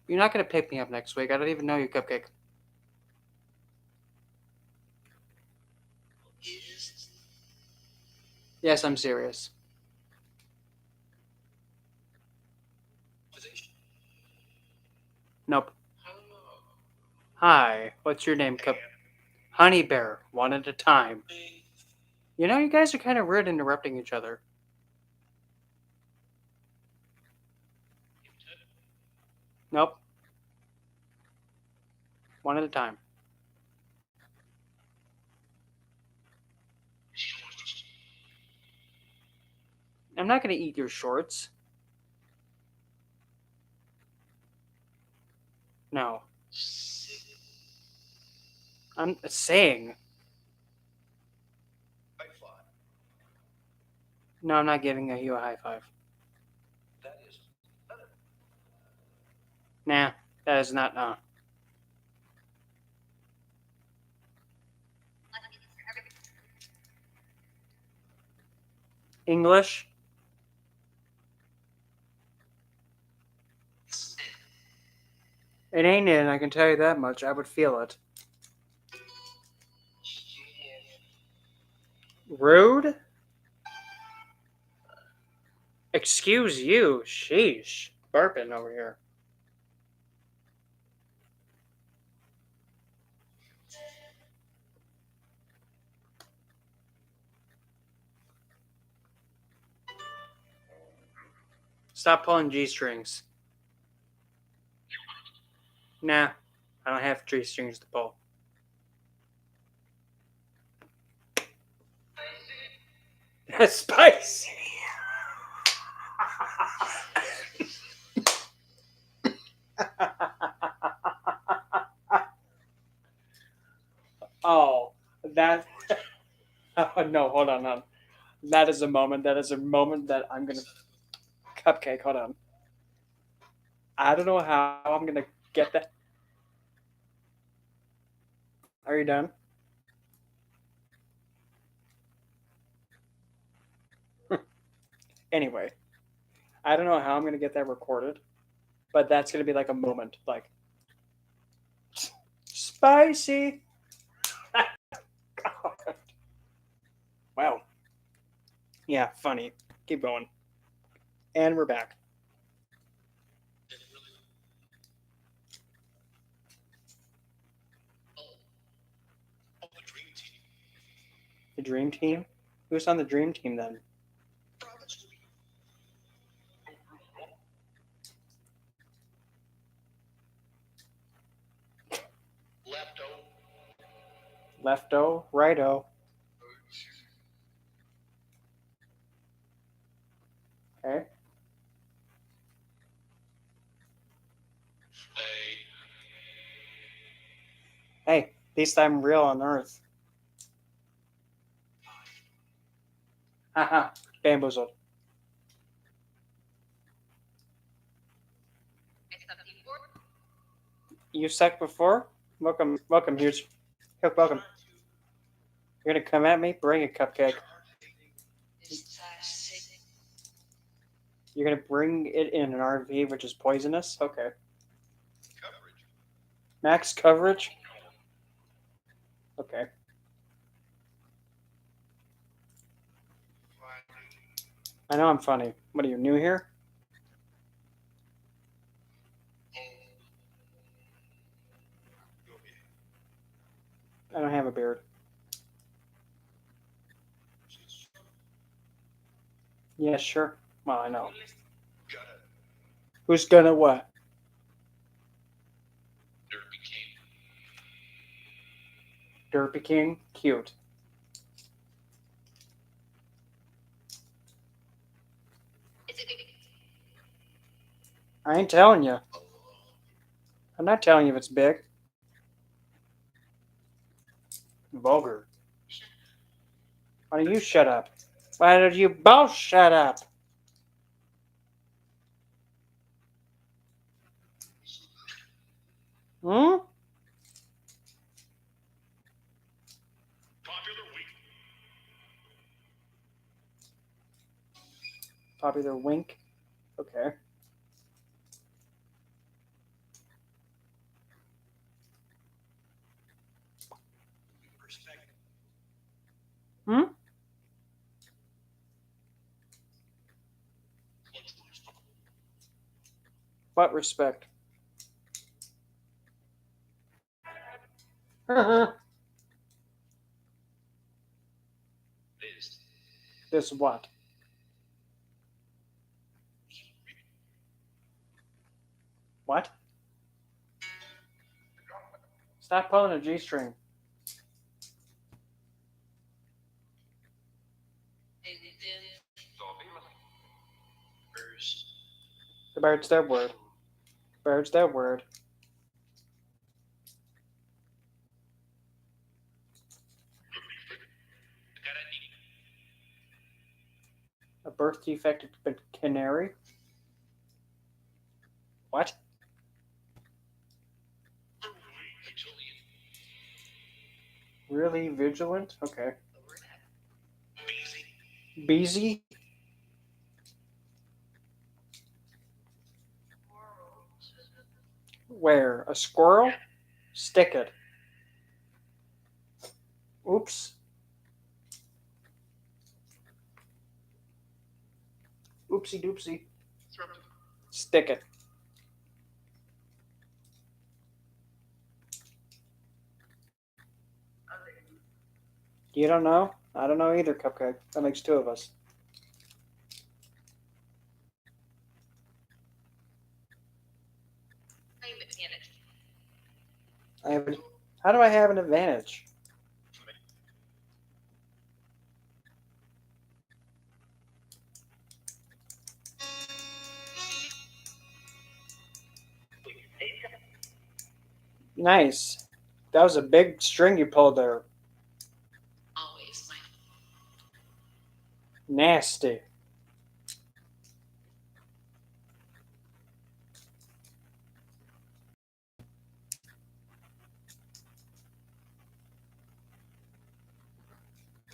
You're not going to pick me up next week. I don't even know you, Cupcake. Yes, I'm serious. Nope. Hi, what's your name, Cup? Honey Bear, one at a time. You know, you guys are kind of rude interrupting each other. Nope. One at a time. I'm not going to eat your shorts. No. I'm saying. No, I'm not giving you a high five. Nah, that is not. English? It ain't in, I can tell you that much. I would feel it. Rude? Excuse you. Sheesh. Burping over here. Stop pulling G strings. Nah, I don't have G strings to pull. That's spicy. Oh, that. Oh, no, hold on. That is a moment. That is a moment that I'm gonna. Cupcake, hold on. I don't know how I'm gonna get that. Are you done? Anyway, I don't know how I'm gonna get that recorded, but that's gonna be like a moment, like spicy. God. Wow. Yeah, funny. Keep going. And we're back. The dream team? Who's on the dream team then? Lefto, righto. Okay. Hey, at least I'm real on Earth. Haha, bamboozled. You sucked before? Welcome, welcome, huge. Welcome. You're gonna come at me? Bring a cupcake. You're gonna bring it in an RV, which is poisonous? Okay. Max coverage? Okay. I know I'm funny. What are you, new here? I don't have a beard. Yeah, sure. Well, I know. Who's gonna what? Derpy King? Cute. I ain't telling you. I'm not telling you if it's big. Vulgar. Why don't you shut up? Why don't you both shut up? Hmm? Popular wink. Okay. Hmm? What respect? This what? What? Stop pulling a G-string. The bird's that word. Bird's that word. A birth defect canary? What? Really vigilant? Okay. Beezy? Where? A squirrel? Stick it. Oops. Oopsie doopsie. Stick it. You don't know? I don't know either, Cupcake. That makes two of us. I have an, how do I have an advantage? Nice. That was a big string you pulled there. Nasty.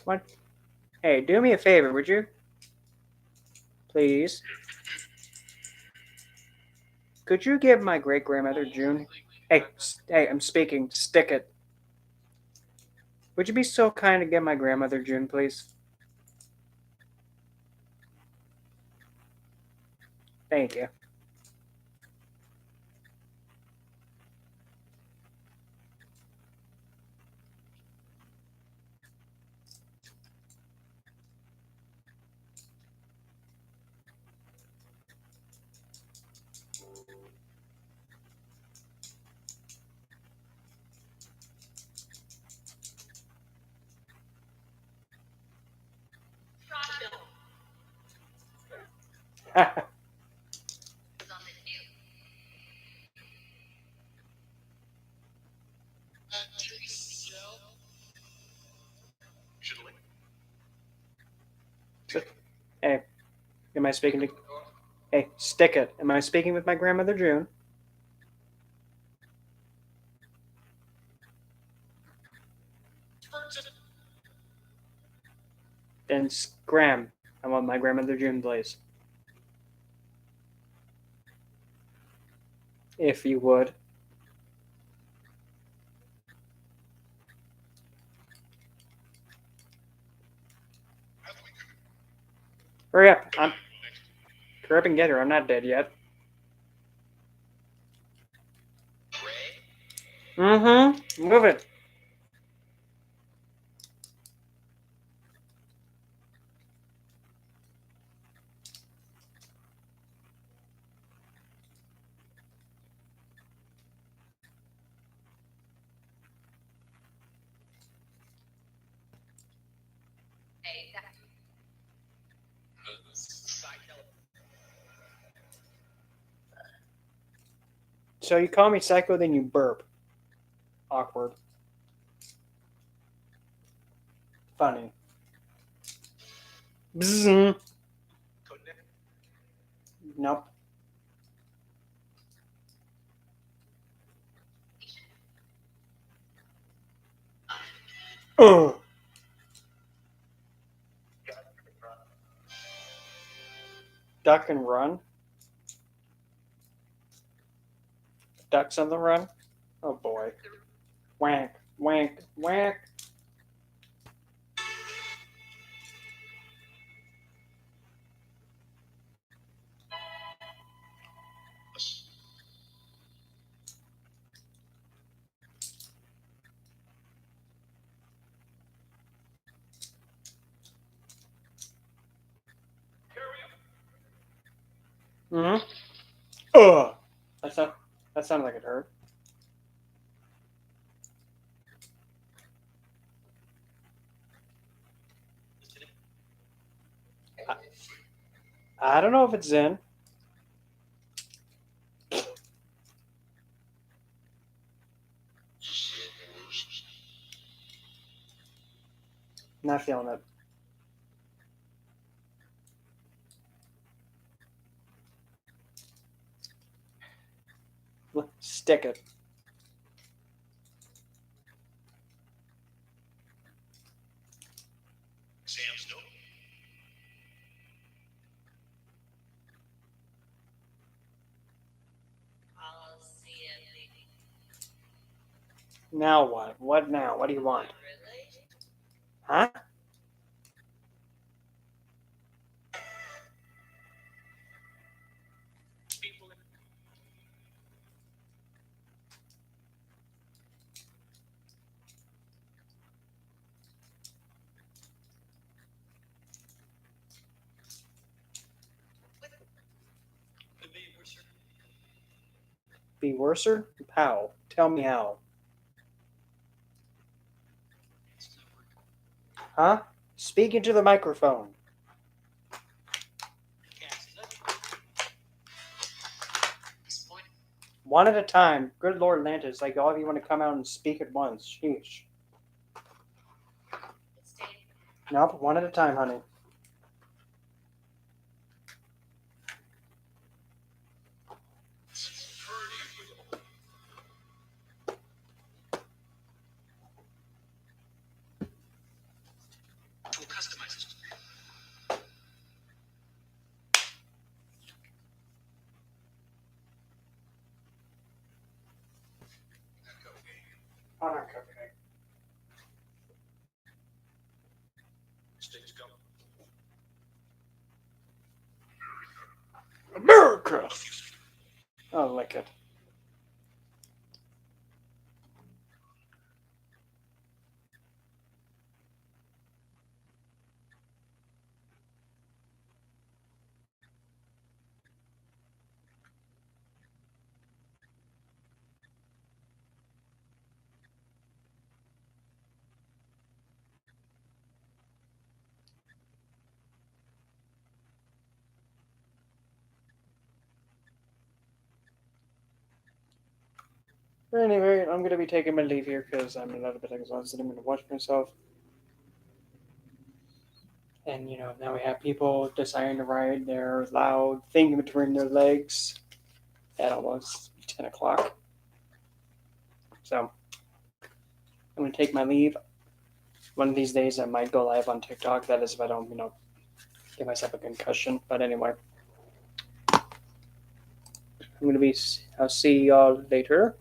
What? Hey, do me a favor, would you? Please. Could you give my great grandmother June? Hey, hey, I'm speaking. Stick it. Would you be so kind to give my grandmother June, please? Thank you. Hey, am I speaking to? Hey, stick it. Am I speaking with my grandmother June? Then scram. I want my grandmother June, please. If you would. Hurry up. Hurry up and get her. I'm not dead yet. Mm-hmm. Move it. So you call me psycho, then you burp. Awkward. Funny. Bzzz. Nope. Ugh. Duck and run. Ducks on the run. Oh boy. Wank, wank, wank. Mm-hmm. Ugh. That sounded like it hurt. I don't know if it's Zen. Not feeling it. Stick it. Now what? What now? What do you want? Huh? Be worser? How? Tell me how. Huh? Speak into the microphone. One at a time. Good Lord, Lantis. Like all of you want to come out and speak at once. Sheesh. Nope. One at a time, honey. Hold on, Cupcake. America! Oh, lick it. But anyway, I'm gonna be taking my leave here because I'm a little bit exhausted. I'm gonna watch myself. And now we have people deciding to ride their loud thing between their legs at almost 10 o'clock. So I'm gonna take my leave. One of these days I might go live on TikTok. That is if I don't, give myself a concussion. But anyway, I'll see y'all later.